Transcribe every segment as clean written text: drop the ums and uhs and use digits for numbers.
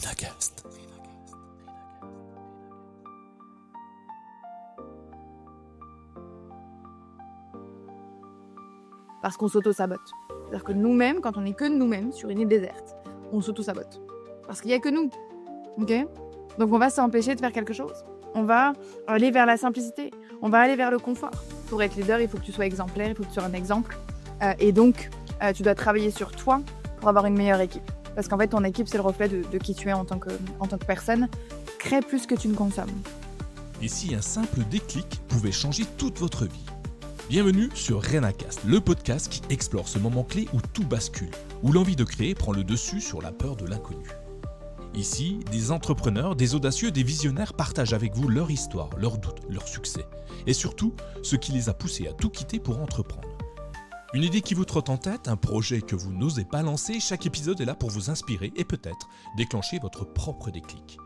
Renacast. Parce qu'on s'auto-sabote. C'est-à-dire que nous-mêmes, quand on n'est que nous-mêmes sur une île déserte, on s'auto-sabote. Parce qu'il n'y a que nous. Ok ? Donc on va s'empêcher de faire quelque chose. On va aller vers la simplicité. On va aller vers le confort. Pour être leader, il faut que tu sois exemplaire, il faut que tu sois un exemple. Et donc, tu dois travailler sur toi pour avoir une meilleure équipe. Parce qu'en fait, ton équipe, c'est le reflet de qui tu es en tant que personne. Crée plus que tu ne consommes. Et si un simple déclic pouvait changer toute votre vie ? Bienvenue sur Renacast, le podcast qui explore ce moment clé où tout bascule, où l'envie de créer prend le dessus sur la peur de l'inconnu. Ici, des entrepreneurs, des audacieux, des visionnaires partagent avec vous leur histoire, leurs doutes, leurs succès, et surtout, ce qui les a poussés à tout quitter pour entreprendre. Une idée qui vous trotte en tête, un projet que vous n'osez pas lancer, chaque épisode est là pour vous inspirer et peut-être déclencher votre propre déclic.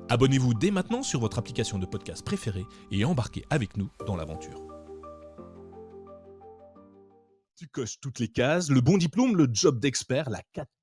Abonnez-vous dès maintenant sur votre application de podcast préférée et embarquez avec nous dans l'aventure. Tu coches toutes les cases, le bon diplôme, le job d'expert,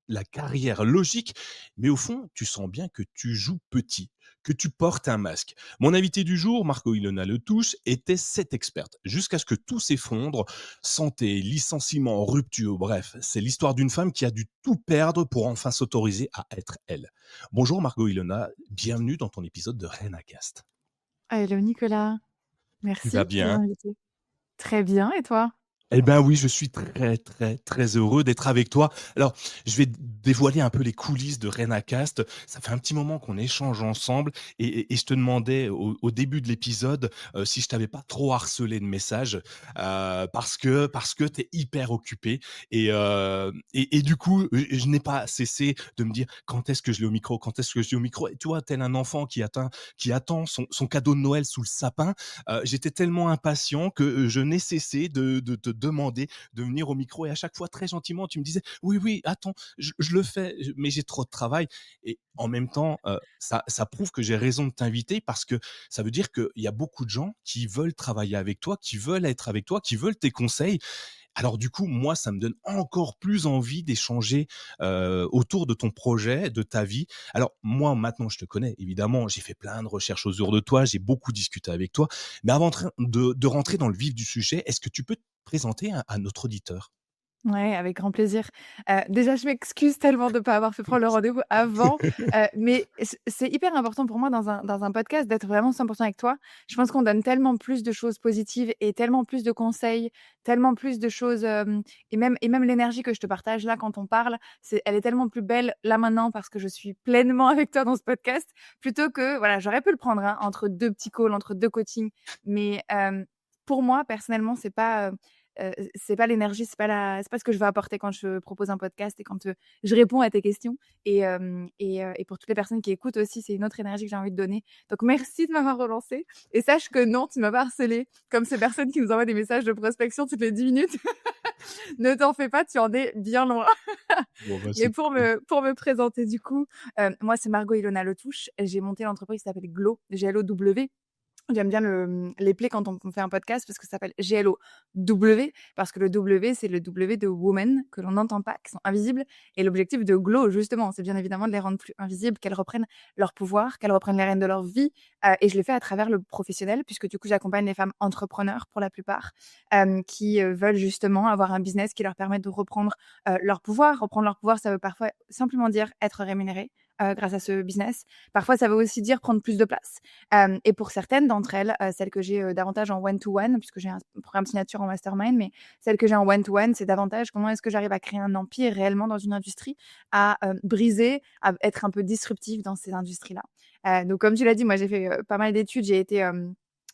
la carrière logique, mais au fond, tu sens bien que tu joues petit, que tu portes un masque. Mon invité du jour, Margot-Ilona Letouche, était cette experte, jusqu'à ce que tout s'effondre, santé, licenciement, rupture, bref, c'est l'histoire d'une femme qui a dû tout perdre pour enfin s'autoriser à être elle. Bonjour Margot-Ilona, bienvenue dans ton épisode de Renacast. Hello Nicolas, Tu vas merci de bien ? m'inviter. Très bien, et toi ? Eh ben oui, je suis très, très, très heureux d'être avec toi. Alors, je vais dévoiler un peu les coulisses de Renacast. Ça fait un petit moment qu'on échange ensemble et je te demandais au début de l'épisode si je t'avais pas trop harcelé de messages parce que tu es hyper occupé et du coup, je n'ai pas cessé de me dire quand est-ce que je l'ai au micro, quand est-ce que je l'ai au micro. Et tu vois, tel un enfant qui attend son cadeau de Noël sous le sapin. J'étais tellement impatient que je n'ai cessé de te demander de venir au micro et à chaque fois très gentiment tu me disais oui attends je le fais mais j'ai trop de travail et en même temps ça prouve que j'ai raison de t'inviter parce que ça veut dire qu'il y a beaucoup de gens qui veulent travailler avec toi, qui veulent être avec toi, qui veulent tes conseils. Alors du coup, moi, ça me donne encore plus envie d'échanger autour de ton projet, de ta vie. Alors moi, maintenant, je te connais, évidemment, j'ai fait plein de recherches autour de toi, j'ai beaucoup discuté avec toi. Mais avant de rentrer dans le vif du sujet, est-ce que tu peux te présenter à notre auditeur ? Ouais, avec grand plaisir. Déjà, je m'excuse tellement de ne pas avoir fait prendre le rendez-vous avant, mais c'est hyper important pour moi dans un podcast d'être vraiment 100 avec toi. Je pense qu'on donne tellement plus de choses positives et tellement plus de conseils, tellement plus de choses, et même l'énergie que je te partage là quand on parle, elle est tellement plus belle là maintenant parce que je suis pleinement avec toi dans ce podcast, plutôt que voilà, j'aurais pu le prendre, hein, entre 2 petits calls, entre 2 coachings, mais pour moi personnellement, c'est pas l'énergie, c'est pas ce que je veux apporter quand je propose un podcast et quand, je réponds à tes questions et pour toutes les personnes qui écoutent aussi, c'est une autre énergie que j'ai envie de donner. Donc merci de m'avoir relancée et sache que non, tu m'as pas harcelée comme ces personnes qui nous envoient des messages de prospection toutes les 10 minutes. Ne t'en fais pas, tu en es bien loin. Bon, bah, Mais c'est cool. pour me présenter du coup, moi c'est Margot-Ilona Letouche. J'ai monté l'entreprise qui s'appelle Glow, Glow. J'aime bien l'épeler quand on fait un podcast parce que ça s'appelle GLOW, parce que le W, c'est le W de woman, que l'on n'entend pas, qui sont invisibles. Et l'objectif de Glow, justement, c'est bien évidemment de les rendre plus invisibles, qu'elles reprennent leur pouvoir, qu'elles reprennent les rênes de leur vie. Et je le fais à travers le professionnel, puisque du coup, j'accompagne les femmes entrepreneurs pour la plupart, qui veulent justement avoir un business qui leur permette de reprendre leur pouvoir. Reprendre leur pouvoir, ça veut parfois simplement dire être rémunéré grâce à ce business. Parfois, ça veut aussi dire prendre plus de place. Et pour certaines d'entre elles, celles que j'ai davantage en one-to-one, puisque j'ai un programme signature en mastermind, mais celles que j'ai en one-to-one, c'est davantage comment est-ce que j'arrive à créer un empire réellement dans une industrie, à briser, à être un peu disruptive dans ces industries-là. Donc comme tu l'as dit, moi j'ai fait pas mal d'études, j'ai été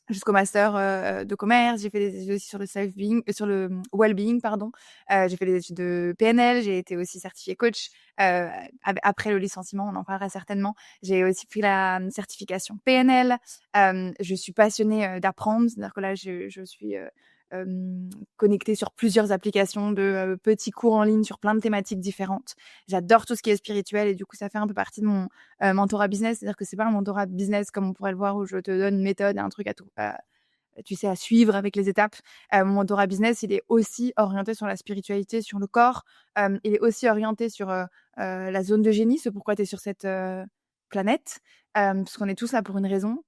jusqu'au master de commerce, j'ai fait des études aussi sur le self-being, sur le well-being, pardon. J'ai fait des études de PNL, j'ai été aussi certifiée coach. Après le licenciement, on en parlera certainement. J'ai aussi pris la certification PNL. Je suis passionnée d'apprendre, c'est-à-dire que là, je suis connectée sur plusieurs applications de petits cours en ligne sur plein de thématiques différentes. J'adore tout ce qui est spirituel et du coup, ça fait un peu partie de mon mentorat business. C'est-à-dire que c'est pas un mentorat business comme on pourrait le voir où je te donne une méthode et un truc tu sais, à suivre avec les étapes. Mon mentorat business, il est aussi orienté sur la spiritualité, sur le corps. Il est aussi orienté sur la zone de génie, ce pourquoi tu es sur planète, parce qu'on est tous là pour une raison.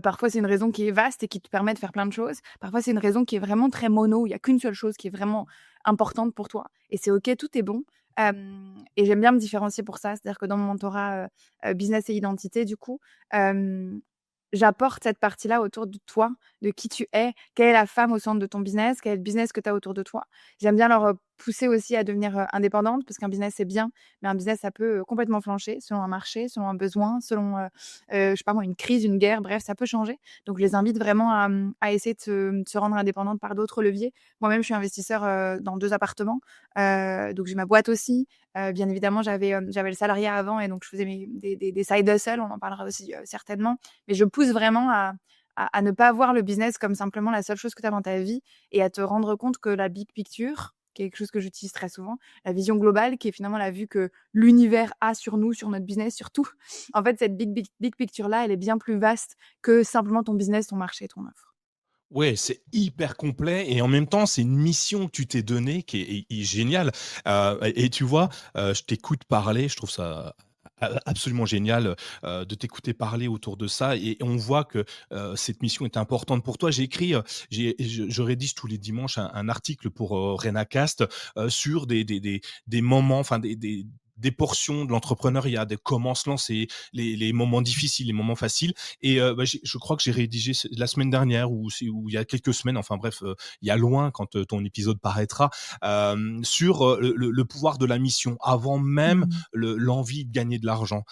Parfois, c'est une raison qui est vaste et qui te permet de faire plein de choses. Parfois, c'est une raison qui est vraiment très mono. Il y a qu'une seule chose qui est vraiment importante pour toi et c'est OK, tout est bon. Et j'aime bien me différencier pour ça. C'est-à-dire que dans mon mentorat, business et identité, du coup, hem, j'apporte cette partie-là autour de toi, de qui tu es, quelle est la femme au centre de ton business, quel est le business que tu as autour de toi. J'aime bien leur, pousser aussi à devenir, indépendante parce qu'un business, c'est bien, mais un business, ça peut, complètement flancher selon un marché, selon un besoin, selon, je sais pas moi, une crise, une guerre, bref, ça peut changer. Donc je les invite vraiment à essayer de se rendre indépendante par d'autres leviers. Moi-même, je suis investisseur, dans 2 appartements, donc j'ai ma boîte aussi. Bien évidemment, j'avais le salariat avant et donc je faisais des side hustle, on en parlera aussi, certainement. Mais je pousse vraiment à ne pas voir le business comme simplement la seule chose que tu as dans ta vie et à te rendre compte que la big picture, qui est quelque chose que j'utilise très souvent, la vision globale, qui est finalement la vue que l'univers a sur nous, sur notre business, sur tout. En fait, cette big picture-là, elle est bien plus vaste que simplement ton business, ton marché, ton offre. Ouais, c'est hyper complet et en même temps, c'est une mission que tu t'es donnée qui est géniale. Et tu vois, je t'écoute parler, je trouve ça a absolument génial, de t'écouter parler autour de ça et on voit que, cette mission est importante pour toi. J'ai écrit, je rédige tous les dimanches un article pour, Renacast, sur des moments, enfin des portions de l'entrepreneuriat, de comment se lancer, les moments difficiles, les moments faciles et bah, je crois que j'ai rédigé la semaine dernière ou il y a quelques semaines, enfin bref, il y a loin quand ton épisode paraîtra, sur le pouvoir de la mission avant même Mmh. l'envie de gagner de l'argent.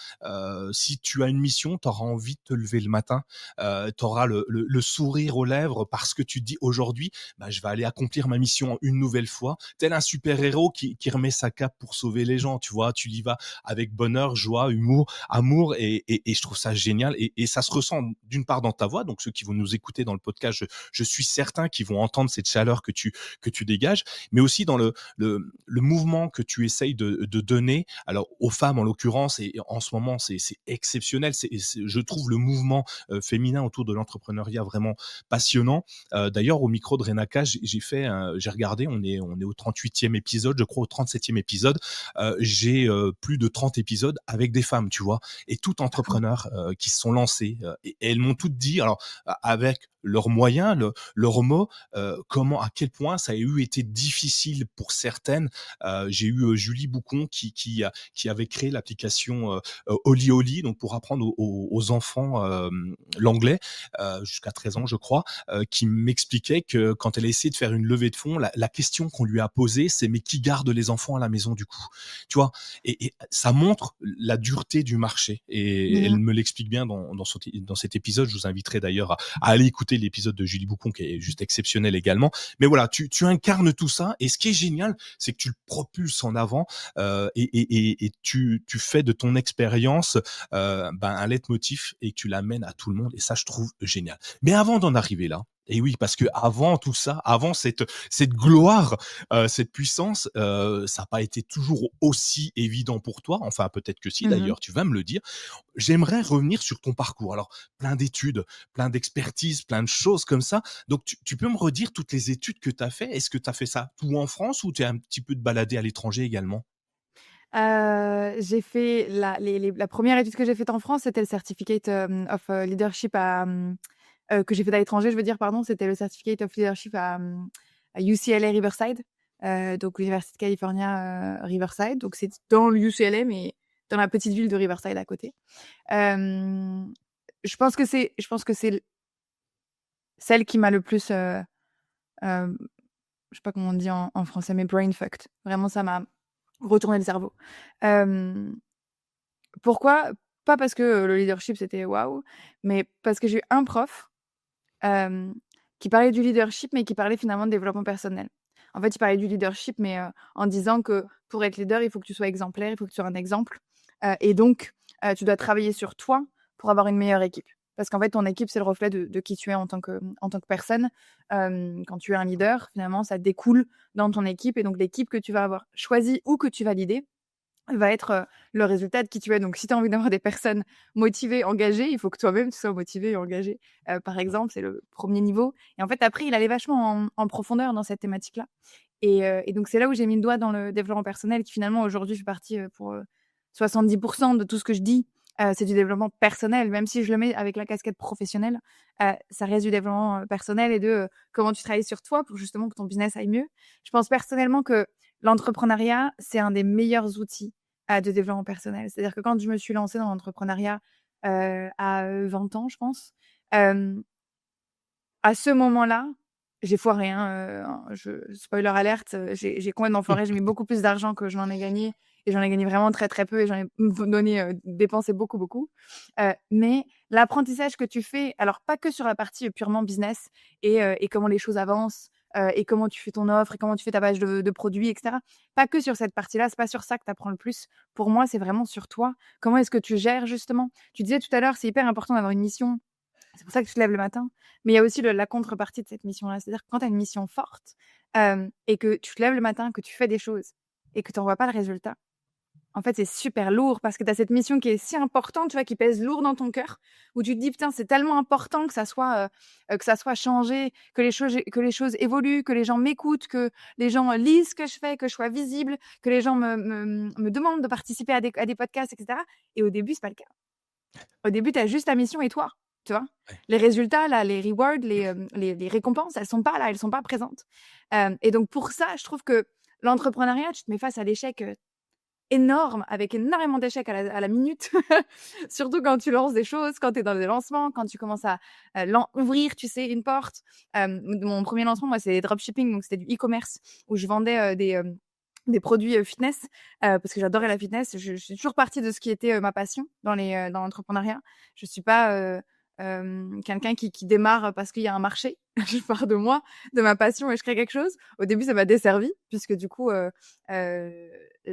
Si tu as une mission, tu auras envie de te lever le matin, tu auras le sourire aux lèvres parce que tu te dis aujourd'hui, bah, je vais aller accomplir ma mission une nouvelle fois, tel un super-héros qui remet sa cape pour sauver les gens, tu vois? Tu y vas avec bonheur, joie, humour, amour et je trouve ça génial et ça se ressent d'une part dans ta voix, donc ceux qui vont nous écouter dans le podcast, je suis certain qu'ils vont entendre cette chaleur que tu dégages, mais aussi dans le mouvement que tu essayes de donner, alors aux femmes en l'occurrence, et en ce moment c'est exceptionnel, je trouve le mouvement féminin autour de l'entrepreneuriat vraiment passionnant. D'ailleurs, au micro de Renaka, j'ai regardé, on est au 38e épisode, je crois au 37e épisode, j'ai plus de 30 épisodes avec des femmes, tu vois, et toutes entrepreneurs qui se sont lancées et elles m'ont toutes dit, alors avec leurs moyens, leurs mots, comment, à quel point ça a eu été difficile pour certaines. J'ai eu Julie Boucon qui avait créé l'application Oli Oli, donc pour apprendre aux enfants l'anglais jusqu'à 13 ans, je crois, qui m'expliquait que quand elle a essayé de faire une levée de fonds, la question qu'on lui a posée, c'est mais qui garde les enfants à la maison du coup, tu vois, et ça montre la dureté du marché et elle Mmh. me l'explique bien dans cet épisode. Je vous inviterai d'ailleurs à aller écouter l'épisode de Julie Boucon qui est juste exceptionnel également. Mais voilà, tu incarnes tout ça et ce qui est génial, c'est que tu le propulses en avant et tu fais de ton expérience ben, un leitmotiv et que tu l'amènes à tout le monde et ça, je trouve génial. Mais avant d'en arriver là, et oui, parce que avant tout ça, avant cette gloire, cette puissance, ça n'a pas été toujours aussi évident pour toi. Enfin, peut-être que si, Mmh. d'ailleurs, tu vas me le dire. J'aimerais revenir sur ton parcours. Alors, plein d'études, plein d'expertises, plein de choses comme ça. Donc, tu peux me redire toutes les études que tu as fait? Est-ce que tu as fait ça tout en France ou tu es un petit peu de baladé à l'étranger également? J'ai fait la 1re étude que j'ai faite en France, c'était le Certificate, of, Leadership que j'ai fait à l'étranger, je veux dire, pardon, c'était le Certificate of Leadership à UCLA Riverside, donc l'université de California, Riverside. Donc c'est dans le UCLA, mais dans la petite ville de Riverside à côté. Hem, je pense que c'est l celle qui m'a le plus, hem, je sais pas comment on dit en français, mais brain fucked. Vraiment, ça m'a retourné le cerveau. Hem Pourquoi? Pas parce que, le leadership c'était waouh, mais parce que j'ai eu un prof, hem, qui parlait du leadership, mais qui parlait finalement de développement personnel. En fait, il parlait du leadership, mais, en disant que pour être leader, il faut que tu sois exemplaire, il faut que tu sois un exemple, et donc, tu dois travailler sur toi pour avoir une meilleure équipe. Parce qu'en fait, ton équipe, c'est le reflet de qui tu es en tant que personne. Quand tu es un leader, finalement, ça découle dans ton équipe et donc l'équipe que tu vas avoir choisie ou que tu vas leader va être, le résultat de qui tu es. Donc si tu as envie d'avoir des personnes motivées, engagées, il faut que toi-même tu sois motivé et engagé. Par exemple, c'est le premier niveau et en fait après il allait vachement en profondeur dans cette thématique-là et donc c'est là où j'ai mis le doigt dans le développement personnel qui finalement aujourd'hui fait partie, pour, 70 de tout ce que je dis, C'est du développement personnel, même si je le mets avec la casquette professionnelle, ça reste du développement, personnel et de, comment tu travailles sur toi pour justement que ton business aille mieux. Je pense personnellement que l'entrepreneuriat, c'est un des meilleurs outils, de développement personnel. C'est-à-dire que quand je me suis lancée dans l'entrepreneuriat, à, 20 ans, je pense, hem à ce moment-là, j'ai foiré, hein, spoiler alert, j'ai complètement foiré. J'ai mis beaucoup plus d'argent que je n'en ai gagné et j'en ai gagné vraiment très, très peu et j'en ai donné, dépensé beaucoup, beaucoup. Mais l'apprentissage que tu fais, alors pas que sur la partie, purement business et comment les choses avancent, et comment tu fais ton offre et comment tu fais ta page de produits et cetera. Pas que sur cette partie-là, c'est pas sur ça que tu apprends le plus. Pour moi, c'est vraiment sur toi. Comment est-ce que tu gères justement? Tu disais tout à l'heure, c'est hyper important d'avoir une mission, c'est pour ça que tu te lèves le matin. Mais il y a aussi la contrepartie de cette mission-là. C'est-à-dire que quand tu as une mission forte, et que tu te lèves le matin, que tu fais des choses et que tu n'en vois pas le résultat, en fait, c'est super lourd parce que tu as cette mission qui est si importante, tu vois, qui pèse lourd dans ton cœur, où tu te dis: «Putain, c'est tellement important que ça soit changé, que les choses évoluent, que les gens m'écoutent, que les gens lisent ce que je fais, que je sois visible, que les gens me demandent de participer à des podcasts et cetera». Et au début, c'est pas le cas. Au début, tu as juste ta mission et toi, tu vois? Ouais. Les résultats là, les rewards, les récompenses, elles sont pas là, elles sont pas présentes. Et donc pour ça, je trouve que l'entrepreneuriat, tu te mets face à l'échec, énorme, avec énormément d'échecs à la minute. Surtout quand tu lances des choses, quand tu es dans des lancements, quand tu commences à, ouvrir, tu sais, une porte. Mon premier lancement, moi, c'est dropshipping, donc c'était du e-commerce où je vendais, des produits, fitness, parce que j'adorais la fitness. Je suis toujours partie de ce qui était, ma passion dans l'entrepreneuriat. Je suis pas, quelqu'un qui démarre parce qu'il y a un marché. Je pars de moi, de ma passion et je crée quelque chose. Au début, ça m'a desservie puisque du coup, heu,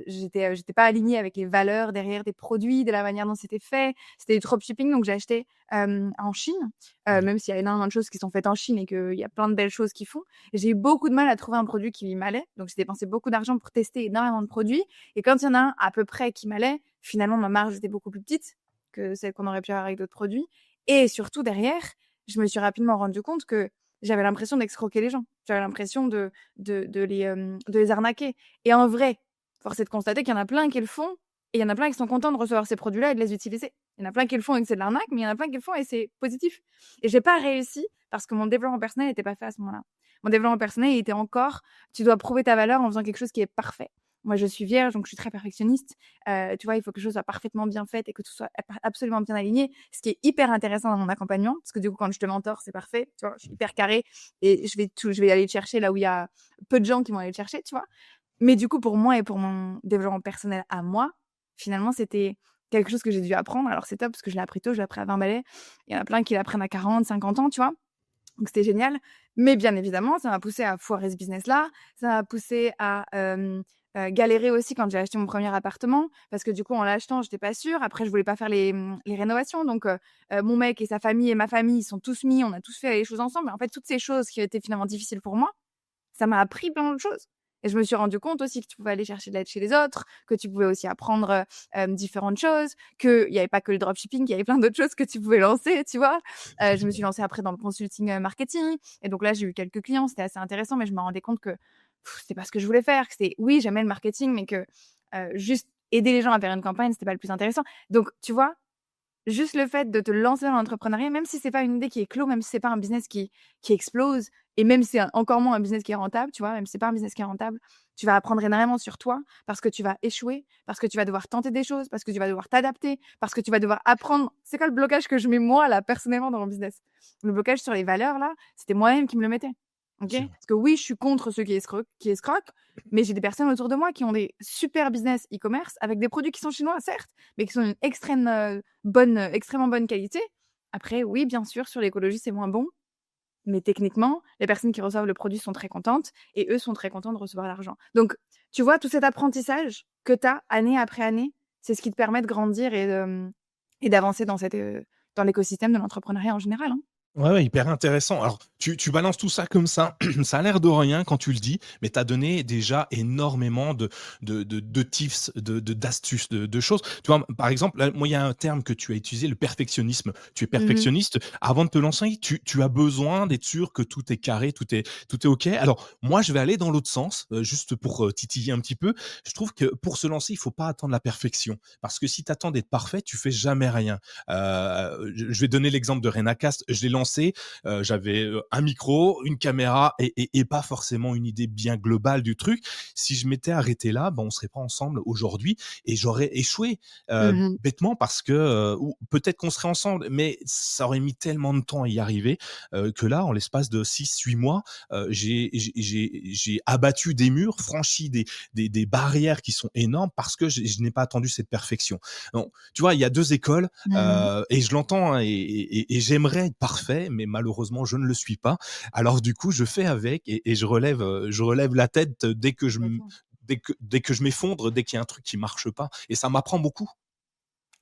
j'étais pas alignée avec les valeurs derrière des produits, de la manière dont c'était fait. C'était du dropshipping, donc j'ai acheté, en Chine, Ouais. même s'il y a énormément de choses qui sont faites en Chine et qu'il y a plein de belles choses qu'ils font. J'ai eu beaucoup de mal à trouver un produit qui m'allait, donc j'ai dépensé beaucoup d'argent pour tester énormément de produits et quand il y en a un à peu près qui m'allait, finalement ma marge était beaucoup plus petite que celle qu'on aurait pu avoir avec d'autres produits et surtout derrière, je me suis rapidement rendu compte que j'avais l'impression d'escroquer les gens. J'avais l'impression de les arnaquer et en vrai, force est de constater qu'il y en a plein qui le font et il y en a plein qui sont contents de recevoir ces produits-là et de les utiliser. Il y en a plein qui le font et que c'est de l'arnaque, mais il y en a plein qui le font et c'est positif. Et j'ai pas réussi parce que mon développement personnel n'était pas fait à ce moment-là. Mon développement personnel, il était encore, tu dois prouver ta valeur en faisant quelque chose qui est parfait. Moi, je suis vierge, donc je suis très perfectionniste. Tu vois, il faut que quelque chose soit parfaitement bien fait et que tout soit absolument bien aligné, ce qui est hyper intéressant dans mon accompagnement, parce que du coup, quand je te mentor, c'est parfait, tu vois, je suis hyper carrée et je vais aller le chercher là où il y a peu de gens qui vont aller le chercher, tu vois. Mais du coup, pour moi et pour mon développement personnel à moi, finalement, c'était quelque chose que j'ai dû apprendre. Alors c'est top parce que je l'ai appris tôt, je l'ai appris à 20 balais. Il y en a plein qui l'apprennent à 40, 50 ans, tu vois? Donc c'était génial. Mais bien évidemment, ça m'a poussée à foirer ce business-là. Ça m'a poussée à, galérer aussi quand j'ai acheté mon premier appartement parce que du coup, en l'achetant, j'étais pas sûre. Après, je voulais pas faire les rénovations donc mon mec et sa famille et ma famille, ils sont tous mis, on a tous fait les choses ensemble. Mais en fait, toutes ces choses qui étaient finalement difficiles pour moi, ça m'a appris plein de choses et je me suis rendu compte aussi que tu pouvais aller chercher de l'aide chez les autres, que tu pouvais aussi apprendre, différentes choses, qu'il y avait pas que le dropshipping, qu'il y avait plein d'autres choses que tu pouvais lancer, tu vois? Je me suis lancée après dans le consulting, marketing et donc là, j'ai eu quelques clients, c'était assez intéressant mais je me rendais compte que c'était pas ce que je voulais faire, que c'était oui, j'aimais le marketing mais que, juste aider les gens à faire une campagne, c'était pas le plus intéressant. Donc tu vois? Juste le fait de te lancer dans l'entrepreneuriat, même si c'est pas une idée qui éclot, même si c'est pas un business qui explose et même si c'est encore moins un business qui est rentable, tu vois? Même si c'est pas un business qui est rentable, tu vas apprendre énormément sur toi parce que tu vas échouer, parce que tu vas devoir tenter des choses, parce que tu vas devoir t'adapter, parce que tu vas devoir apprendre. C'est quoi le blocage que je mets moi là, personnellement dans mon business? Le blocage sur les valeurs là, c'était moi-même qui me le mettais. OK? Sûr. Parce que oui, je suis contre ceux qui escroquent, mais j'ai des personnes autour de moi qui ont des super business e-commerce avec des produits qui sont chinois certes, mais qui sont d'une extrêmement bonne qualité. Après, oui, bien sûr, sur l'écologie, c'est moins bon, mais techniquement, les personnes qui reçoivent le produit sont très contentes et eux sont très contents de recevoir l'argent. Donc, tu vois, tout cet apprentissage que tu as année après année, c'est ce qui te permet de grandir et d'avancer dans dans l'écosystème de l'entrepreneuriat en général, hein. Ouais, ouais, hyper intéressant. Alors, tu balances tout ça comme ça, ça a l'air de rien quand tu le dis, mais tu as donné déjà énormément de tips, d'astuces, de choses. Tu vois, par exemple, là, moi, il y a un terme que tu as utilisé, le perfectionnisme. Tu es Mmh. perfectionniste, avant de te lancer, tu as besoin d'être sûr que tout est carré, tout est OK. Alors, moi, je vais aller dans l'autre sens, juste pour, titiller un petit peu. Je trouve que pour se lancer, il faut pas attendre la perfection, parce que si tu attends d'être parfait, tu fais jamais rien. Je vais donner l'exemple de Renacast. Je l'ai lancé, j'avais un micro, une caméra et pas forcément une idée bien globale du truc. Si je m'étais arrêté là, ben, on serait pas ensemble aujourd'hui et j'aurais échoué Mmh. bêtement parce que ou peut-être qu'on serait ensemble, mais ça aurait mis tellement de temps à y arriver que là, en l'espace de 6, 8 mois, j'ai abattu des murs, franchi des barrières qui sont énormes parce que je n'ai pas attendu cette perfection. Donc, tu vois, il y a deux écoles. Mmh. Et je l'entends, hein, et j'aimerais être parfait, mais malheureusement, je ne le suis pas. Alors du coup, je fais avec et je relève la tête Complètement. dès que je m'effondre, dès qu'il y a un truc qui marche pas et ça m'apprend beaucoup.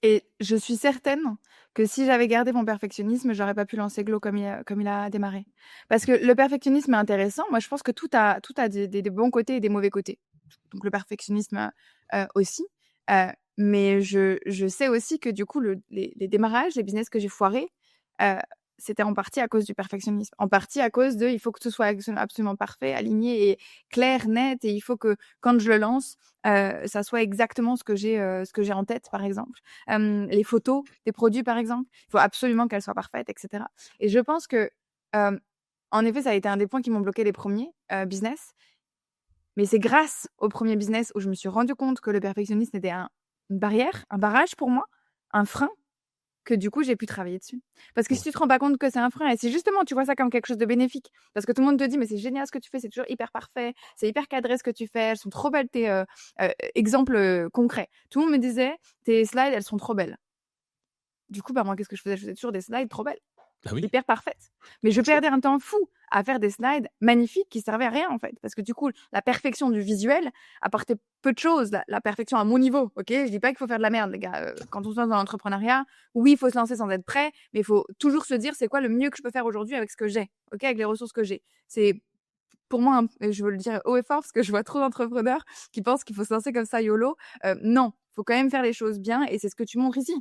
Et je suis certaine que si j'avais gardé mon perfectionnisme, j'aurais pas pu lancer Glow comme il a démarré. Parce que le perfectionnisme est intéressant. Moi, je pense que tout a des bons côtés et des mauvais côtés. Donc le perfectionnisme, aussi. Mais je sais aussi que du coup les démarrages, les business que j'ai foirés, heu, c'était en partie à cause du perfectionnisme. En partie à cause de il faut que tout soit absolument parfait, aligné et clair, net et il faut que quand je le lance, ça soit exactement ce que j'ai en tête, par exemple. Les photos des produits, par exemple, il faut absolument qu'elles soient parfaites et cetera et je pense que, hem, en effet, ça a été un des points qui m'ont bloqué les premiers business mais c'est grâce au premier business où je me suis rendu compte que le perfectionnisme était une barrière, un barrage pour moi, un frein, que du coup j'ai pu travailler dessus. Parce que si Ouais. tu te rends pas compte que c'est un frein et si justement tu vois ça comme quelque chose de bénéfique, parce que tout le monde te dit: «Mais c'est génial ce que tu fais, c'est toujours hyper parfait, c'est hyper cadré ce que tu fais, elles sont trop belles tes, exemples, concrets». Tout le monde me disait: «Tes slides, elles sont trop belles». Du coup, bah, moi qu'est-ce que je faisais? Je faisais toujours des slides trop belles. Bah oui, Hyper parfaite. Mais je perdais un temps fou à faire des slides magnifiques qui servaient à rien, en fait. Parce que du coup, la perfection du visuel apportait peu de choses. La perfection à mon niveau, OK? Je dis pas qu'il faut faire de la merde, les gars. Quand on se lance dans l'entrepreneuriat, oui, il faut se lancer sans être prêt, mais il faut toujours se dire: «C'est quoi le mieux que je peux faire aujourd'hui avec ce que j'ai?» OK? Avec les ressources que j'ai. C'est pour moi, et je veux le dire haut et fort parce que je vois trop d'entrepreneurs qui pensent qu'il faut se lancer comme ça YOLO. Non, faut quand même faire les choses bien et c'est ce que tu montres ici.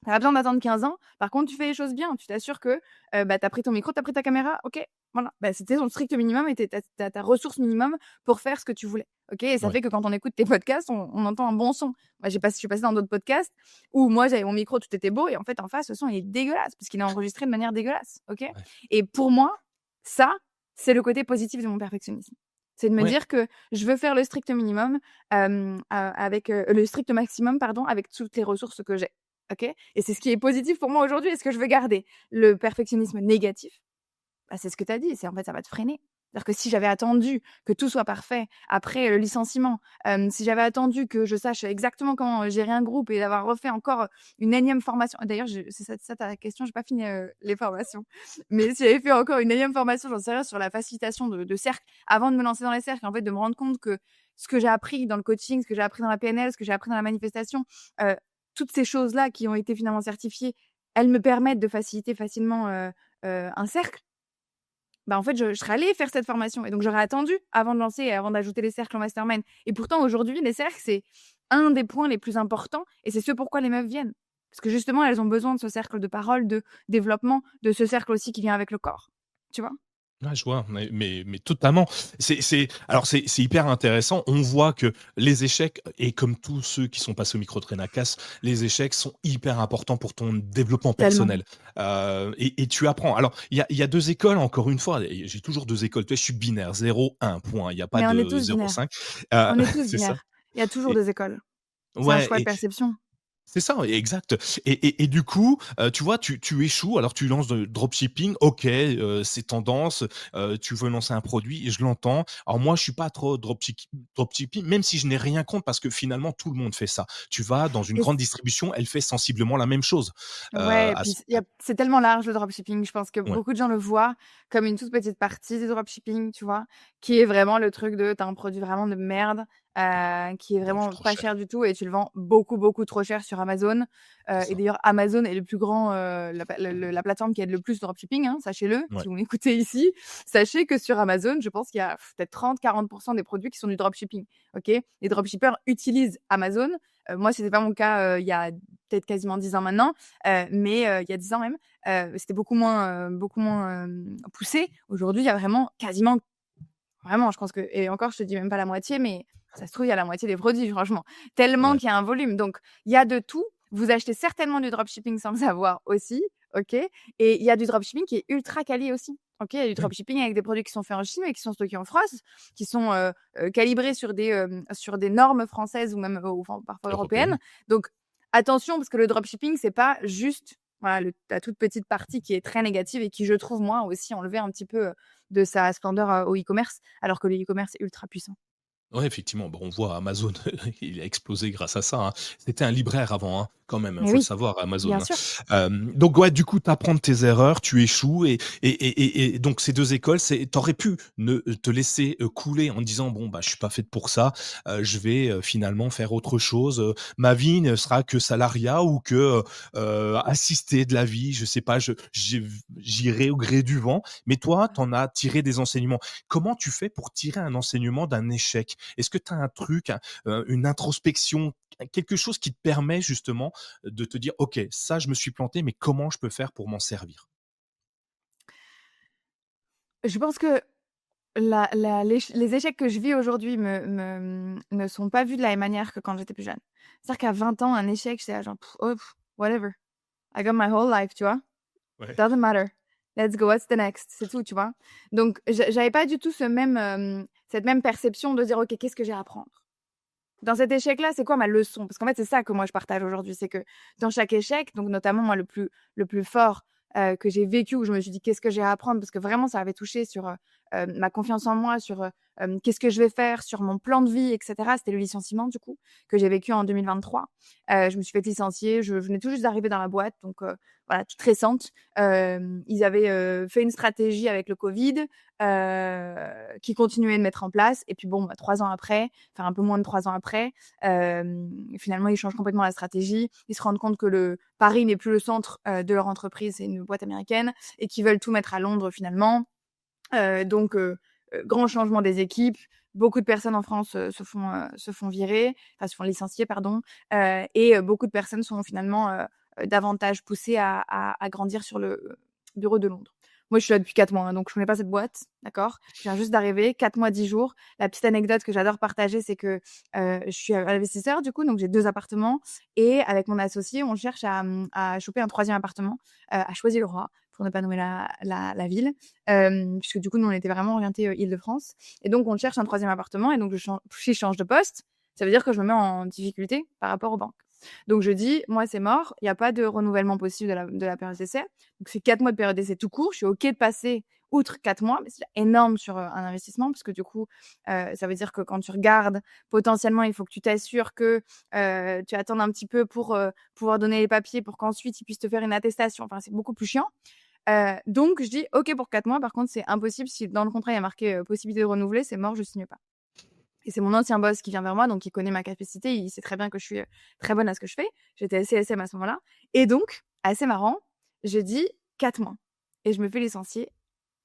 Tu as pas besoin d'attendre 15 ans. Par contre, tu fais les choses bien. Tu t'assures que, bah, tu as pris ton micro, tu as pris ta caméra, OK, voilà. Bah, c'était ton strict minimum et ta ressource minimum pour faire ce que tu voulais, OK? Et ça ouais, fait que quand on écoute tes podcasts, on entend un bon son. Moi, je suis passée dans d'autres podcasts où moi, j'avais mon micro, tout était beau et en fait, en face, le son, il est dégueulasse parce qu'il est enregistré de manière dégueulasse, OK? ouais. Et pour moi, ça, c'est le côté positif de mon perfectionnisme. C'est de me Ouais. dire que je veux faire le strict minimum, avec, le strict maximum, pardon, avec toutes les ressources que j'ai. OK? Et c'est ce qui est positif pour moi aujourd'hui et ce que je veux garder. Le perfectionnisme négatif, bah, c'est ce que tu as dit, c'est en fait, ça va te freiner. C'est-à-dire que si j'avais attendu que tout soit parfait après le licenciement, si j'avais attendu que je sache exactement comment, gérer un groupe et d'avoir refait encore une énième formation d'ailleurs, c'est ça ta question, j'ai pas fini, les formations. Mais si j'avais fait encore une énième formation, j'en sais rien, sur la facilitation de cercles avant de me lancer dans les cercles, en fait, de me rendre compte que ce que j'ai appris dans le coaching, ce que j'ai appris dans la PNL, ce que j'ai appris dans la manifestation, heu, toutes ces choses-là qui ont été finalement certifiées, elles me permettent de faciliter facilement, un cercle. Bah, en fait, je serais allée faire cette formation et donc j'aurais attendu avant de lancer et avant d'ajouter les cercles en mastermind et pourtant aujourd'hui, les cercles, c'est un des points les plus importants et c'est ce pourquoi les meufs viennent. Parce que justement, elles ont besoin de ce cercle de parole, de développement, de ce cercle aussi qui vient avec le corps. Tu vois? Ouais, je vois, mais totalement. C'est hyper intéressant. On voit que les échecs et comme tous ceux qui sont passés au micro de Renakas, les échecs sont hyper importants pour ton développement Tellement. personnel, et tu apprends. Alors il y a 2 écoles encore une fois et j'ai toujours 2 écoles. Tu vois, je suis binaire 0-1 point. Il y a pas Mais on est de tous zéro binaires. cinq. heu, On est tous c'est ça binaires. Il y a toujours et des écoles. C'est un ouais choix de perception. c'est ça, exact et du coup, tu vois, tu échoues, alors tu lances de dropshipping, OK, c'est tendance, tu veux lancer un produit et je l'entends. Alors moi, je suis pas trop dropshipping, même si je n'ai rien contre parce que finalement tout le monde fait ça. Tu vas dans une Et grande distribution, elle fait sensiblement la même chose. Ouais, et À puis ce c il y a c'est tellement large le dropshipping. Je pense que Ouais, beaucoup de gens le voient comme une toute petite partie du dropshipping, tu vois? Qui est vraiment le truc de tu as un produit vraiment de merde, qui est Ouais, c'est vraiment trop pas cher. cher du tout et tu le vends beaucoup, beaucoup trop cher sur Amazon. C'est Et ça. d'ailleurs, Amazon est le plus grand, la plateforme qui aide le plus de dropshipping, hein, sachez-le. Ouais. Si vous m'écoutez ici, sachez que sur Amazon, je pense qu'il y a peut-être 30-40% des produits qui sont du dropshipping. OK? Les dropshippers utilisent Amazon. Moi, c'était pas mon cas, il y a peut-être quasiment 10 ans maintenant, mais il y a 10 ans même, c'était beaucoup moins, poussé. Aujourd'hui, il y a vraiment quasiment vraiment, je pense que et encore, je te dis même pas la moitié, mais ça se trouve, il y a la moitié des produits, franchement. Tellement Ouais. qu'il y a un volume. Donc, il y a de tout. Vous achetez certainement du dropshipping sans le savoir aussi, OK? Et il y a du dropshipping qui est ultra quali aussi, OK? Il y a du Oui. dropshipping avec des produits qui sont faits en Chine et qui sont stockés en France, qui sont, calibrés sur des normes françaises ou même, ou enfin, parfois européennes. Européenne. Donc attention, parce que le dropshipping, c'est pas juste, voilà, la toute petite partie qui est très négative et qui, je trouve, moi aussi, enlever un petit peu, de sa splendeur, au e-commerce, alors que le e-commerce est ultra puissant. Ouais, effectivement, bon, on voit Amazon, il a explosé grâce à ça, hein. C'était un libraire avant, hein, quand même, il Mais faut le oui, savoir, Amazon, bien hein. sûr. Donc ouais, du coup, tu apprends de tes erreurs, tu échoues et donc ces 2 écoles, tu aurais pu ne te laisser, couler en disant: «Bon, bah, je suis pas faite pour ça, je vais, finalement faire autre chose, ma vie ne sera que salariat ou que, assisté de la vie, je sais pas, j'irai au gré du vent». Mais toi, tu en as tiré des enseignements. Comment tu fais pour tirer un enseignement d'un échec? Est-ce que tu as un truc, une introspection, quelque chose qui te permet justement de te dire: «OK, ça je me suis planté, mais comment je peux faire pour m'en servir?» Je pense que les échecs que je vis aujourd'hui ne sont pas vus de la même manière que quand j'étais plus jeune. C'est-à-dire qu'à 20 ans, un échec, j'étais là genre: «Oh, whatever, I got my whole life», tu vois? Ouais. Doesn't matter. Let's go, what's the next? C'est tout, tu vois? Donc j'avais pas du tout cette même perception de dire: «OK, qu'est-ce que j'ai à apprendre?» Dans cet échec-là, c'est quoi ma leçon? Parce qu'en fait, c'est ça que moi je partage aujourd'hui, c'est que dans chaque échec, donc notamment moi le plus fort, que j'ai vécu où je me suis dit: «Qu'est-ce que j'ai à apprendre?» parce que vraiment ça avait touché sur, ma confiance en moi, sur, qu'est-ce que je vais faire, sur mon plan de vie et cetera. C'était le licenciement du coup, que j'ai vécu en 2023. Je me suis faite licencier, je venais tout juste d'arriver dans la boîte donc voilà, toute récente. Ils avaient, fait une stratégie avec le covid, qui continuaient de mettre en place et puis bon, bah, 3 ans après, enfin un peu moins de 3 ans après, finalement, ils changent complètement la stratégie. Ils se rendent compte que le Paris n'est plus le centre, de leur entreprise, c'est une boîte américaine et qu'ils veulent tout mettre à Londres finalement. Donc grand changement des équipes. Beaucoup de personnes en France, se font virer, enfin se font licencier pardon, et beaucoup de personnes sont finalement, davantage poussées à grandir sur le bureau de Londres. Moi, je suis là depuis 4 mois, hein, donc je connais pas cette boîte, d'accord? Je viens juste d'arriver, 4 mois, 10 jours. La petite anecdote que j'adore partager, c'est que, je suis investisseur du coup, donc j'ai 2 appartements et avec mon associé, on cherche à choper un 3e appartement, à Choisy-le-Roi, pour ne pas nommer la ville. Puisque du coup, nous, on était vraiment orientés, Île-de-France et donc on cherche un 3e appartement et donc si je change de poste, ça veut dire que je me mets en difficulté par rapport aux banques. Donc je dis: «Moi, c'est mort, il y a pas de renouvellement possible de la période d'essai». Donc c'est 4 mois de période d'essai tout court. Je suis OK de passer outre 4 mois, mais c'est énorme sur, un investissement parce que du coup, ça veut dire que quand tu regardes, potentiellement, il faut que tu t'assures que, tu attendes un petit peu pour, pouvoir donner les papiers pour qu'ensuite ils puissent te faire une attestation. Enfin, c'est beaucoup plus chiant. Donc je dis: «OK pour 4 mois, par contre, c'est impossible si dans le contrat il y a marqué, possibilité de renouveler, c'est mort, je signe pas». Et c'est mon ancien boss qui vient vers moi, donc il connaît ma capacité, il sait très bien que je suis, très bonne à ce que je fais. J'étais CSM à ce moment-là et donc assez marrant, je dis: «4 mois» et je me fais licencier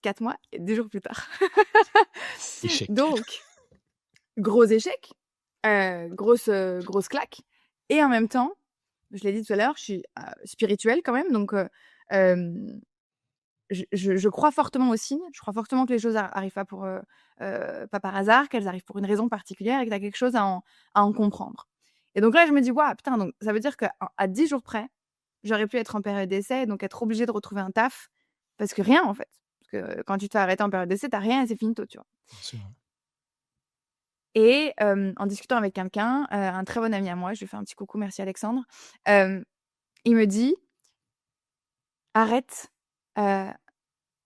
4 mois et 2 jours plus tard. Échec. Donc gros échec, grosse claque et en même temps, je l'ai dit tout à l'heure, je suis, spirituelle quand même donc hem je crois fortement aux signes. Je crois fortement que les choses arrivent pas par hasard, qu'elles arrivent pour une raison particulière et que tu as quelque chose à en comprendre. Et donc là, je me dis: «Waouh, putain, donc ça veut dire qu'à à 10 jours près, j'aurais pu être en période d'essai et donc être obligée de retrouver un taf parce que rien, en fait». Parce que quand tu te fais arrêter en période d'essai, tu as rien et c'est finito, tu vois? Bien sûr, ouais. Et en discutant avec quelqu'un, un très bon ami à moi, je lui fais un petit coucou, merci Alexandre, hem, il me dit: «Arrête, heu,